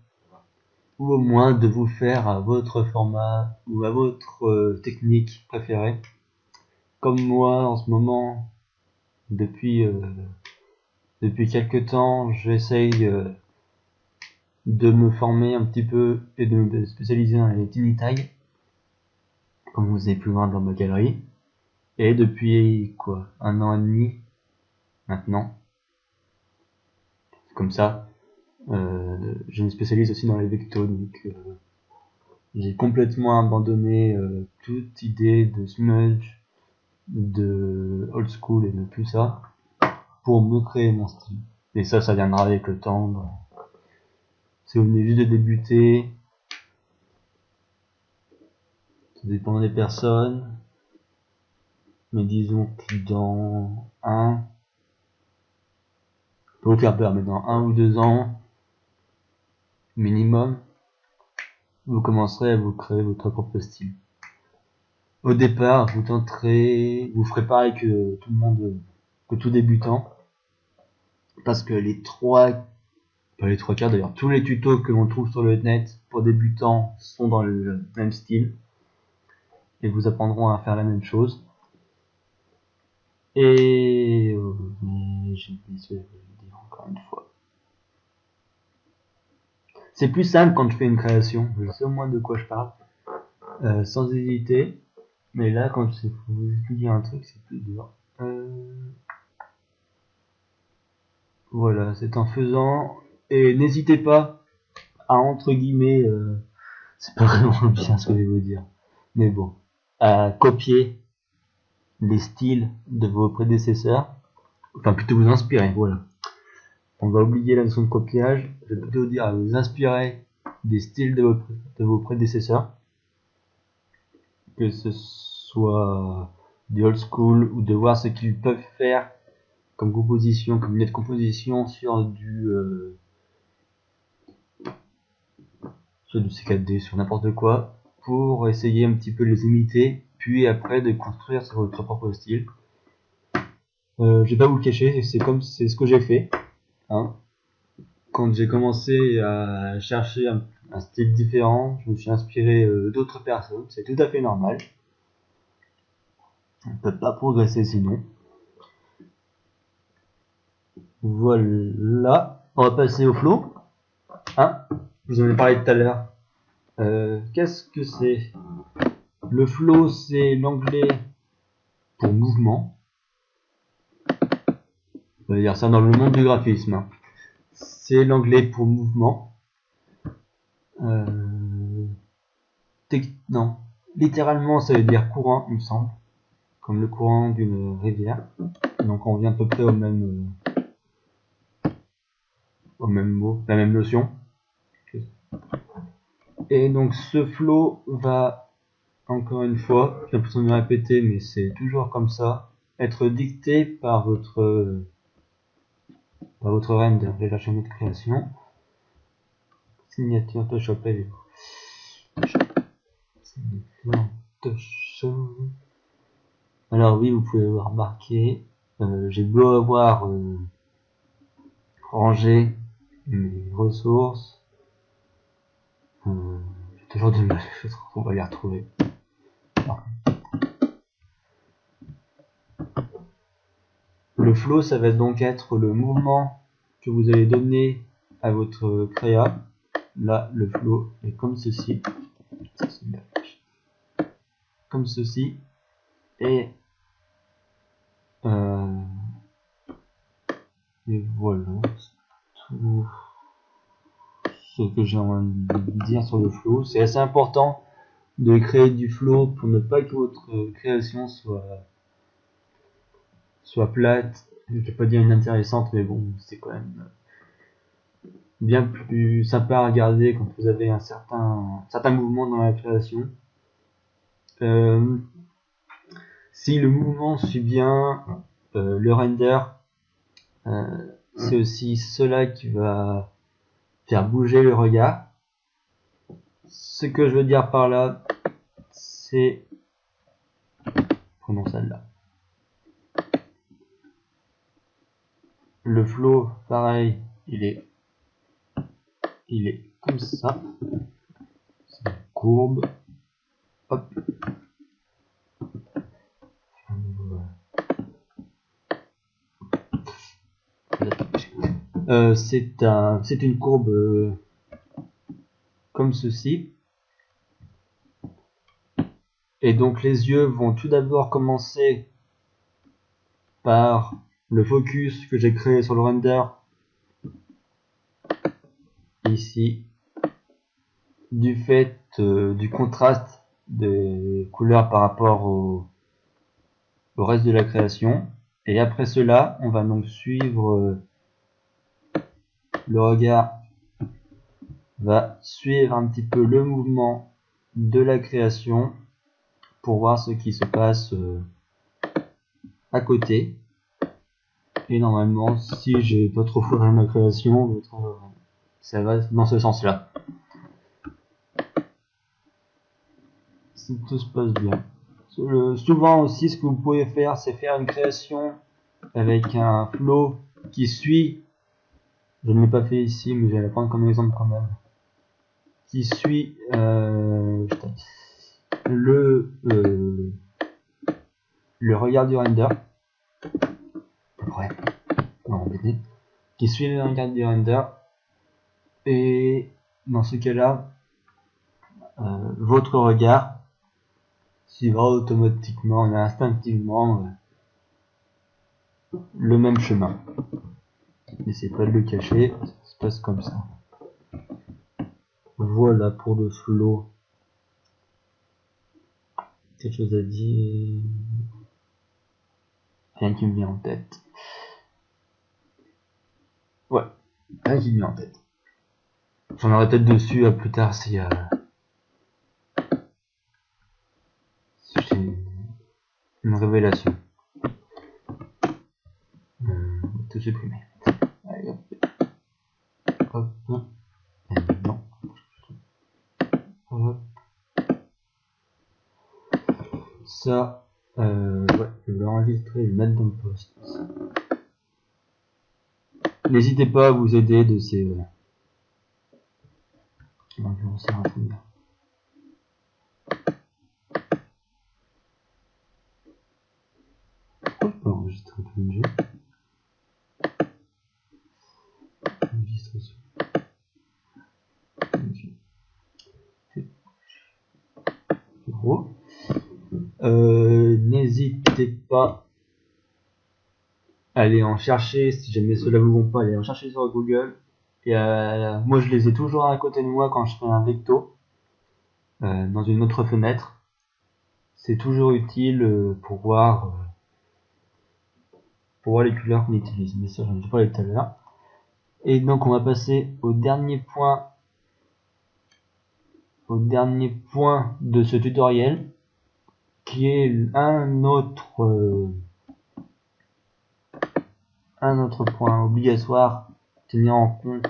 ou au moins de vous faire à votre format ou à votre technique préférée. Comme moi en ce moment, depuis quelques temps, j'essaye de me former un petit peu et de me spécialiser dans les tiny tailles, comme vous avez pu voir dans ma galerie. Et depuis quoi, 1 an et demi maintenant, comme ça, je me spécialise aussi dans les vectos, donc j'ai complètement abandonné toute idée de smudge, de old school et de tout ça, pour me créer mon style. Et ça viendra avec le temps. Si vous venez juste de débuter, ça dépend des personnes, mais disons que dans peut vous faire peur, mais dans 1 ou 2 ans minimum, vous commencerez à vous créer votre propre style. Au départ, vous ferez pareil que tout le monde, que tout débutant, parce que pas les trois quarts d'ailleurs, tous les tutos que l'on trouve sur le net pour débutants sont dans le même style et vous apprendront à faire la même chose. Et j'ai oublié ce que je voulais dire encore une fois. C'est plus simple quand je fais une création, je sais au moins de quoi je parle, sans hésiter. Mais là, quand je sais vous expliquer un truc, c'est plus dur. Voilà, c'est en faisant. Et n'hésitez pas à entre guillemets, c'est pas vraiment bien ce que je vais vous dire, mais bon, à copier les styles de vos prédécesseurs, enfin plutôt vous inspirer, voilà. On va oublier la notion de copiage, je vais plutôt dire à vous inspirer des styles de vos prédécesseurs, que ce soit du old school ou de voir ce qu'ils peuvent faire comme composition, comme ligne de composition sur du C4D, sur n'importe quoi, pour essayer un petit peu de les imiter, puis après de construire sur votre propre style. Je vais pas vous le cacher, c'est ce que j'ai fait. Hein. Quand j'ai commencé à chercher un style différent, je me suis inspiré d'autres personnes, c'est tout à fait normal. On ne peut pas progresser sinon. Voilà, on va passer au flow. Hein, je vous en ai parlé tout à l'heure. Qu'est-ce que c'est? Le flow, c'est l'anglais pour mouvement. On va dire ça dans le monde du graphisme. Hein. C'est l'anglais pour mouvement. Non, littéralement, ça veut dire courant, il me semble, comme le courant d'une rivière. Donc on vient à peu près au même mot, la même notion. Et donc ce flow va, encore une fois, j'ai l'impression de me répéter, mais c'est toujours comme ça, être dicté par votre render. Je vais chercher une autre création. Signature Photoshop, alors oui, vous pouvez avoir remarqué, j'ai beau avoir rangé mes ressources, j'ai toujours du mal, on va les retrouver. Le flow, ça va donc être le mouvement que vous allez donner à votre créa. Là, le flow est comme ceci. Comme ceci. Et voilà. Tout ce que j'ai envie de dire sur le flow. C'est assez important de créer du flow pour ne pas que votre création soit plate. Je vais pas dire inintéressante, mais bon, c'est quand même bien plus sympa à regarder quand vous avez un certain mouvement dans la création. Si le mouvement suit bien le render, c'est aussi cela qui va faire bouger le regard. Ce que je veux dire par là, c'est... Prenons celle-là. Le flow, pareil, il est comme ça. C'est une courbe. Hop. C'est une courbe comme ceci. Et donc les yeux vont tout d'abord commencer par le focus que j'ai créé sur le render ici, du fait du contraste des couleurs par rapport au reste de la création. Et après cela, on va donc suivre le regard va suivre un petit peu le mouvement de la création pour voir ce qui se passe à côté. Et normalement, si j'ai pas trop foiré ma création, ça va dans ce sens-là. Si tout se passe bien. Souvent aussi, ce que vous pouvez faire, c'est faire une création avec un flow qui suit. Je ne l'ai pas fait ici, mais je vais la prendre comme exemple quand même. Qui suit le regard du render. Ouais, non, qui suit le regard du render. Et dans ce cas-là, votre regard suivra automatiquement et instinctivement le même chemin. N'essayez pas de le cacher, ça se passe comme ça. Voilà pour le flow. Quelque chose à dire? Rien qui me vient en tête. Ouais, rien qui me vient en tête. J'en aurai peut-être dessus à plus tard si j'ai une révélation. Tout supprimer. Allez, hop. Hop. Non. Hop. Ça, ouais, je vais enregistrer et le mettre dans le post. N'hésitez pas à vous aider de ces. Je vais lancer un truc. Pourquoi je peux enregistrer un PNG? Enregistrer sur. N'hésitez pas à aller en chercher, si jamais cela vous vont pas, aller en chercher sur Google. Et moi je les ai toujours à côté de moi quand je fais un vecto dans une autre fenêtre. C'est toujours utile pour voir les couleurs qu'on utilise. Mais ça j'en ai parlé tout à l'heure. Et donc on va passer au dernier point de ce tutoriel, qui est un autre point obligatoire à tenir en compte.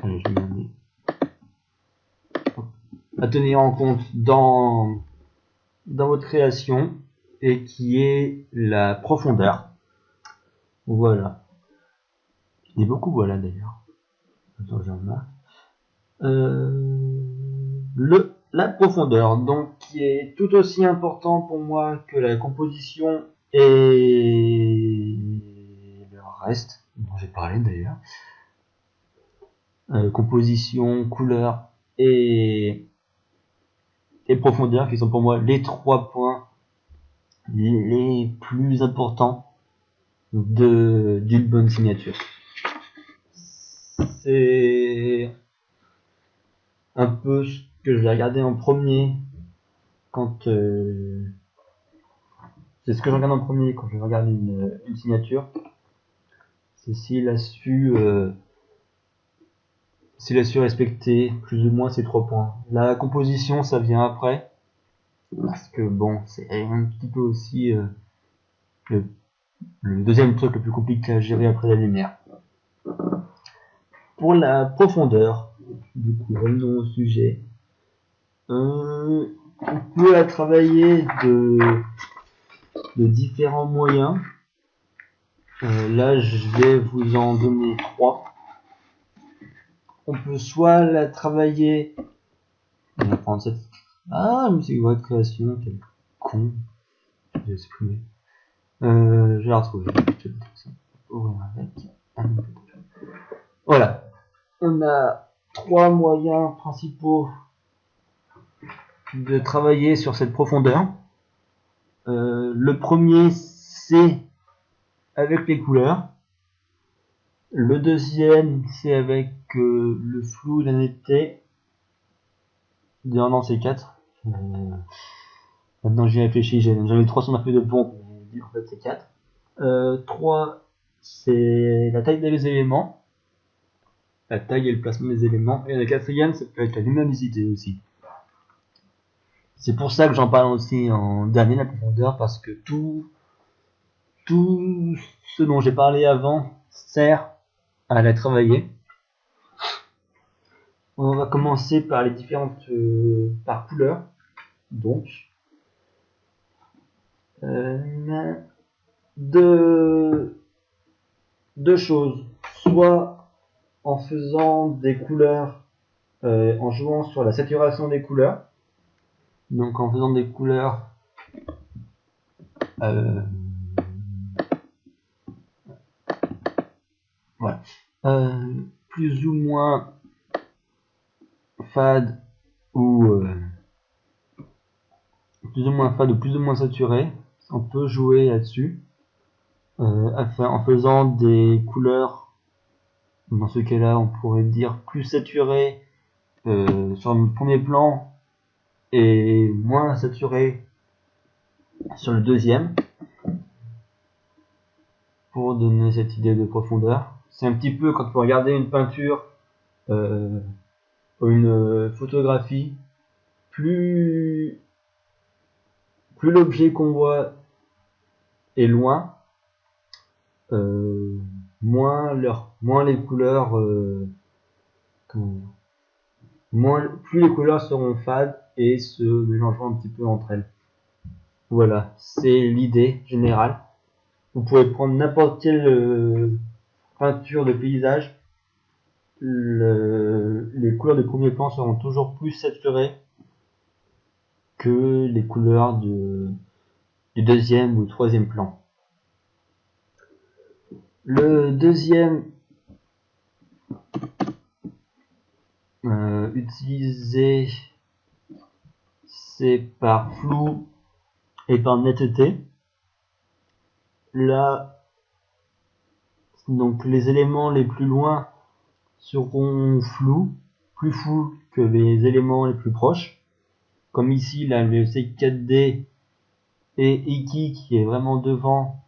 Allez, je vais aller. À tenir en compte dans votre création, et qui est la profondeur. Voilà. Je dis beaucoup voilà d'ailleurs. Attends, j'en remarque. La profondeur, donc, qui est tout aussi important pour moi que la composition et le reste dont j'ai parlé d'ailleurs. Composition, couleur et profondeur, qui sont pour moi les 3 points les plus importants d'une bonne signature. C'est un peu ce que je vais regarder en premier quand c'est ce que je regarde en premier quand je regarde une signature. C'est s'il a su respecter plus ou moins ces 3 points. La composition, ça vient après, parce que bon, c'est un petit peu aussi le deuxième truc le plus compliqué à gérer après la lumière. Pour la profondeur, du coup, revenons au sujet. On peut la travailler de différents moyens. Là, je vais vous en donner 3. On peut soit la travailler. On va prendre cette. Ah, mais c'est votre création, quel con. Je vais exprimer. Je vais la retrouver. Ouvrir avec. Voilà. On a 3 moyens principaux de travailler sur cette profondeur. Le premier, c'est avec les couleurs. Le deuxième, c'est avec le flou, la netteté. Non, c'est 4. Maintenant j'y réfléchis, j'en ai 3 sur ma feuille de pompe, mais en fait c'est 4. 3, c'est la taille des éléments. La taille et le placement des éléments. Et la quatrième, ça peut être la luminosité aussi. C'est pour ça que j'en parle aussi en dernier, la profondeur, parce que tout ce dont j'ai parlé avant sert à la travailler. On va commencer par les différentes par couleur. Donc, deux choses, soit en faisant des couleurs, en jouant sur la saturation des couleurs, donc en faisant des couleurs voilà, plus ou moins fade ou plus ou moins fade ou plus ou moins saturé, on peut jouer là-dessus en faisant des couleurs. Dans ce cas-là, on pourrait dire plus saturé sur le premier plan et moins saturé sur le deuxième, pour donner cette idée de profondeur. C'est un petit peu quand vous regardez une peinture ou une photographie, plus l'objet qu'on voit est loin, moins les couleurs, plus les couleurs seront fades et se mélangeront un petit peu entre elles. Voilà, c'est l'idée générale. Vous pouvez prendre n'importe quelle peinture de paysage, les couleurs de premier plan seront toujours plus saturées que les couleurs du deuxième ou troisième plan. Le deuxième utilisé, c'est par flou et par netteté. Là, donc les éléments les plus loin seront flous, plus flous que les éléments les plus proches. Comme ici, là, le C4D et Iki qui est vraiment devant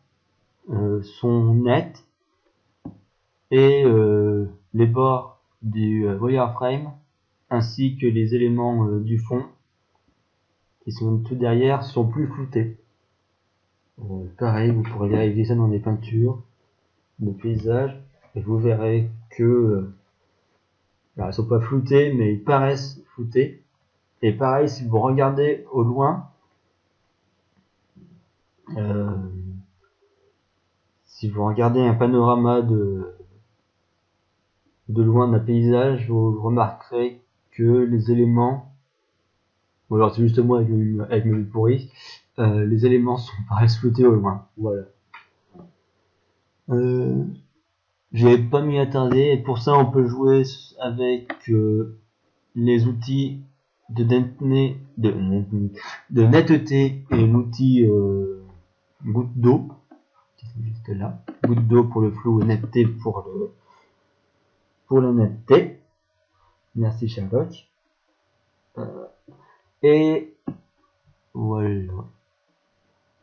sont nets, et les bords du wireframe ainsi que les éléments du fond qui sont tout derrière sont plus floutés. Pareil, vous pourrez vérifier ça dans les peintures de paysage et vous verrez que alors, ils sont pas floutés mais ils paraissent floutés. Et pareil, si vous regardez au loin, si vous regardez un panorama de loin d'un paysage, vous remarquerez que les éléments, ou alors c'est juste moi avec mes pourris, les éléments paraissent floutés au loin. Voilà. J'ai pas m'y attarder, et pour ça on peut jouer avec les outils de netteté et l'outil goutte d'eau, qui sont juste là. Goutte d'eau pour le flou et netteté pour la netteté. Merci Sherlock. Et voilà.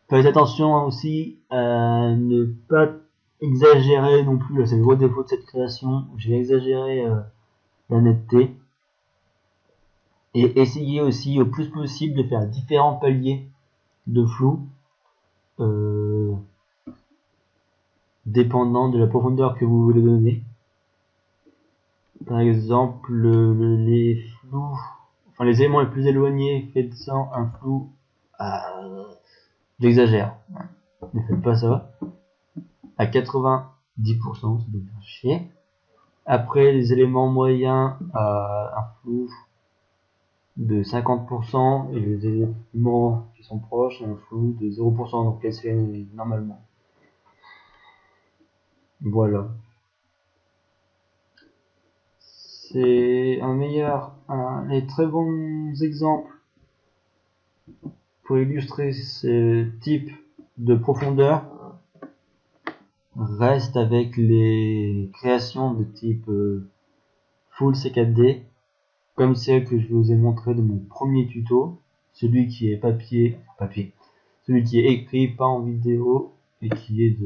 Faites attention aussi à ne pas exagérer non plus. C'est le gros défaut de cette création. J'ai exagéré la netteté. Et essayez aussi au plus possible de faire différents paliers de flou, dépendant de la profondeur que vous voulez donner. Par exemple, les flous, enfin les éléments les plus éloignés, faites-en un flou j'exagère, ne faites pas ça, à 90%, ça doit faire chier. Après, les éléments moyens, un flou de 50%, et les éléments qui sont proches, un flou de 0%, donc qu'elle se fait normalement. Voilà. C'est les très bons exemples pour illustrer ce type de profondeur restent avec les créations de type full C4D, comme celle que je vous ai montré de mon premier tuto, celui qui est celui qui est écrit, pas en vidéo, et qui est de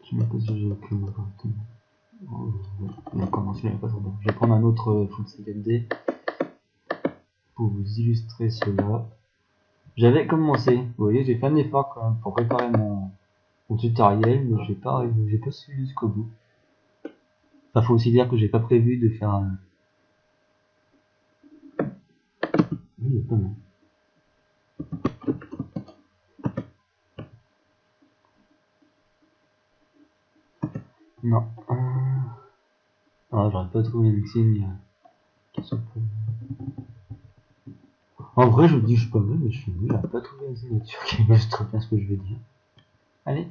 je sais pas si j'ai écrit correctement. Je vais prendre un autre full C4D pour vous illustrer cela. J'avais commencé, vous voyez, j'ai fait un effort quand même pour préparer mon mon tutoriel, mais j'ai pas suivi jusqu'au bout. Enfin, faut aussi dire que j'ai pas prévu de faire un... Oui, il y a pas mal. Non. Ah, j'aurais pas trouvé une signe qui sont pour... En vrai, je vous dis, je suis pas mal, mais je suis nul, j'aurais pas trouvé une signature qui illustre très bien ce que je veux dire. Allez.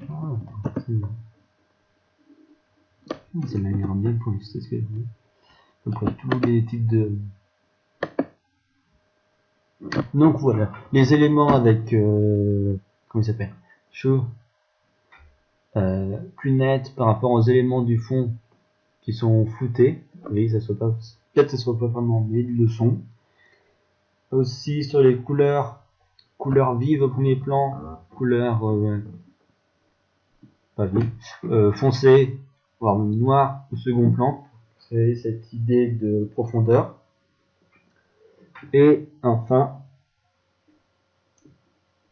Ah, c'est la manière bien pour illustrer ce que je veux. Donc, tous les types de... Donc voilà, les éléments avec... comment il s'appelle, chaud, plus net par rapport aux éléments du fond qui sont floutés. Oui, ça soit pas, peut-être ça soit pas vraiment, mais ils le sont. Aussi sur les couleurs vives au premier plan, couleurs pas vives, foncées, voire même noires au second plan. C'est cette idée de profondeur. Et enfin,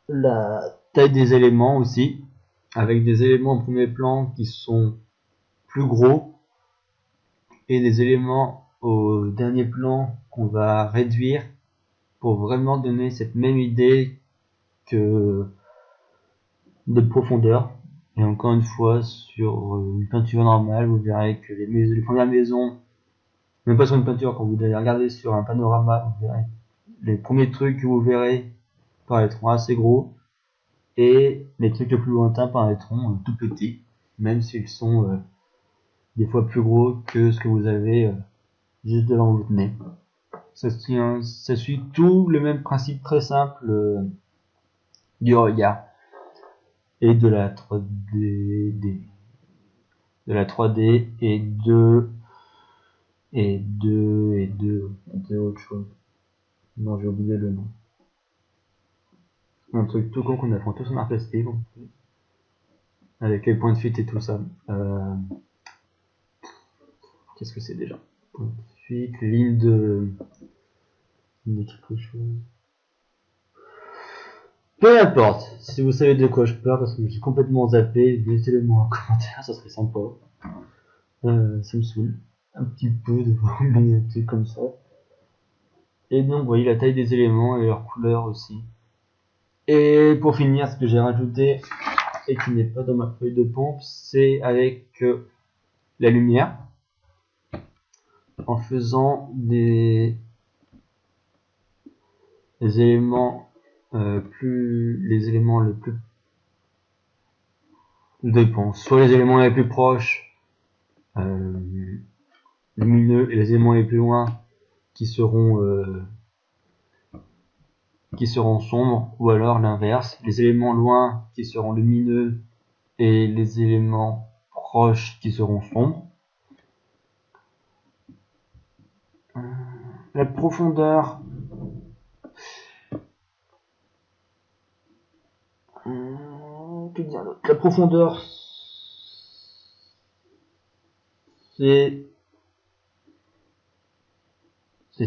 la taille des éléments aussi, avec des éléments au premier plan qui sont plus gros et des éléments au dernier plan qu'on va réduire pour vraiment donner cette même idée que de profondeur. Et encore une fois, sur une peinture normale, vous verrez que les premières maisons, même pas sur une peinture, quand vous allez regarder sur un panorama, vous verrez les premiers trucs que vous verrez paraîtront assez gros et les trucs les plus lointains paraîtront tout petits, même s'ils sont des fois plus gros que ce que vous avez juste devant votre nez. Ça suit tout le même principe très simple du regard et de la 3D, de la 3D et de autre chose. Non, j'ai oublié le nom. Un truc tout con qu'on apprend tous en art plastique, avec les points de fuite et tout ça. Qu'est-ce que c'est déjà? Point de fuite, ligne de quelque chose. Peu importe, si vous savez de quoi je parle, parce que j'ai complètement zappé, mettez-le moi en commentaire, ça serait sympa. Ça me saoule un petit peu de voir un truc comme ça. Et donc, vous voyez la taille des éléments et leur couleur aussi. Et pour finir, ce que j'ai rajouté et qui n'est pas dans ma feuille de pompe, c'est avec la lumière, en faisant des éléments les éléments les plus dépend, soit les éléments les plus proches lumineux et les éléments les plus loin qui seront sombres, ou alors l'inverse, les éléments loin qui seront lumineux et les éléments proches qui seront sombres. La profondeur, que dire d'autre? La profondeur, c'est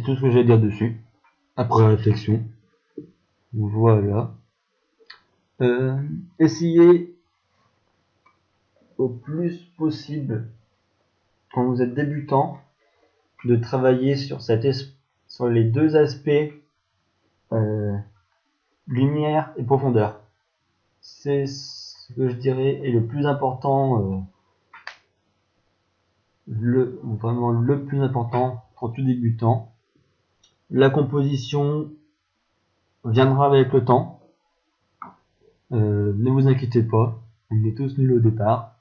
tout ce que j'ai à dire dessus après réflexion. Voilà. Essayez au plus possible, quand vous êtes débutant, de travailler sur sur les deux aspects lumière et profondeur. C'est ce que je dirais est le plus important, vraiment le plus important pour tout débutant. La composition viendra avec le temps. Ne vous inquiétez pas, on est tous nuls au départ.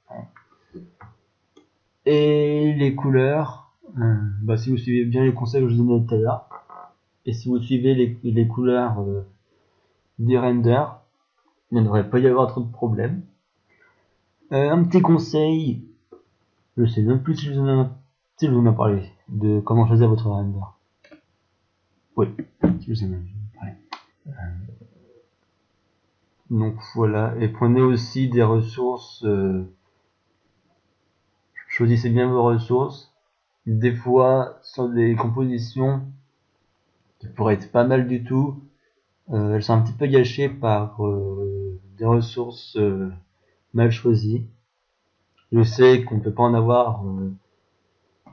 Et les couleurs, si vous suivez bien les conseils que je vous donnais tout à l'heure, et si vous suivez les couleurs des renders, il ne devrait pas y avoir trop de problèmes. Un petit conseil, je sais même plus si je vous en ai parlé, de comment choisir votre render. Oui, si je vous en ai parlé. Donc voilà, et prenez aussi des ressources, choisissez bien vos ressources. Des fois, sur des compositions qui pourraient être pas mal du tout, Elles sont un petit peu gâchées par des ressources mal choisies. Je sais qu'on peut pas en avoir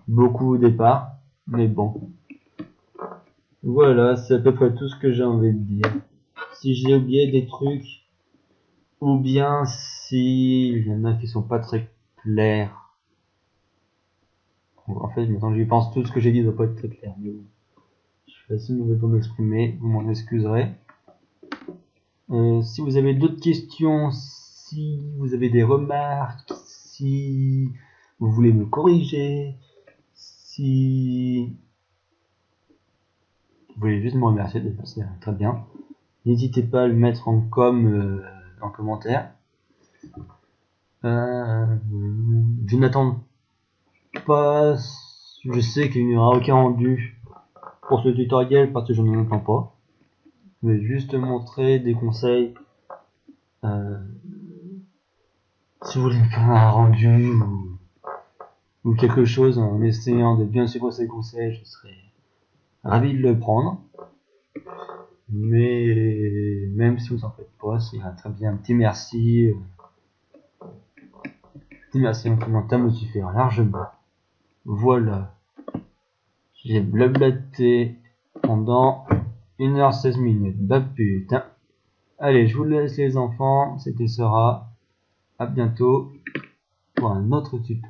beaucoup au départ, mais bon. Voilà, c'est à peu près tout ce que j'ai envie de dire. Si j'ai oublié des trucs, ou bien si il y en a qui sont pas très clairs. En fait, maintenant que j'y pense, tout ce que j'ai dit doit pas être très clair. Mais bon, je suis assez mauvais pour m'exprimer, vous m'en excuserez. Si vous avez d'autres questions, si vous avez des remarques, si vous voulez me corriger, si vous voulez juste me remercier, déjà c'est très bien. N'hésitez pas à le mettre en en commentaire. Je n'attends pas, je sais qu'il n'y aura aucun rendu pour ce tutoriel parce que je n'en attends pas. Je vais juste montrer des conseils. Si vous voulez me faire un rendu ou quelque chose en essayant de bien suivre ces conseils, je serais ravi de le prendre. Mais même si vous en faites pas, c'est très bien. Un petit merci. Petit merci en commentaire me suffira largement. Voilà. J'ai blablaté pendant 1h16 minutes. Bah putain. Allez, je vous laisse les enfants. C'était Sera. À bientôt pour un autre tuto.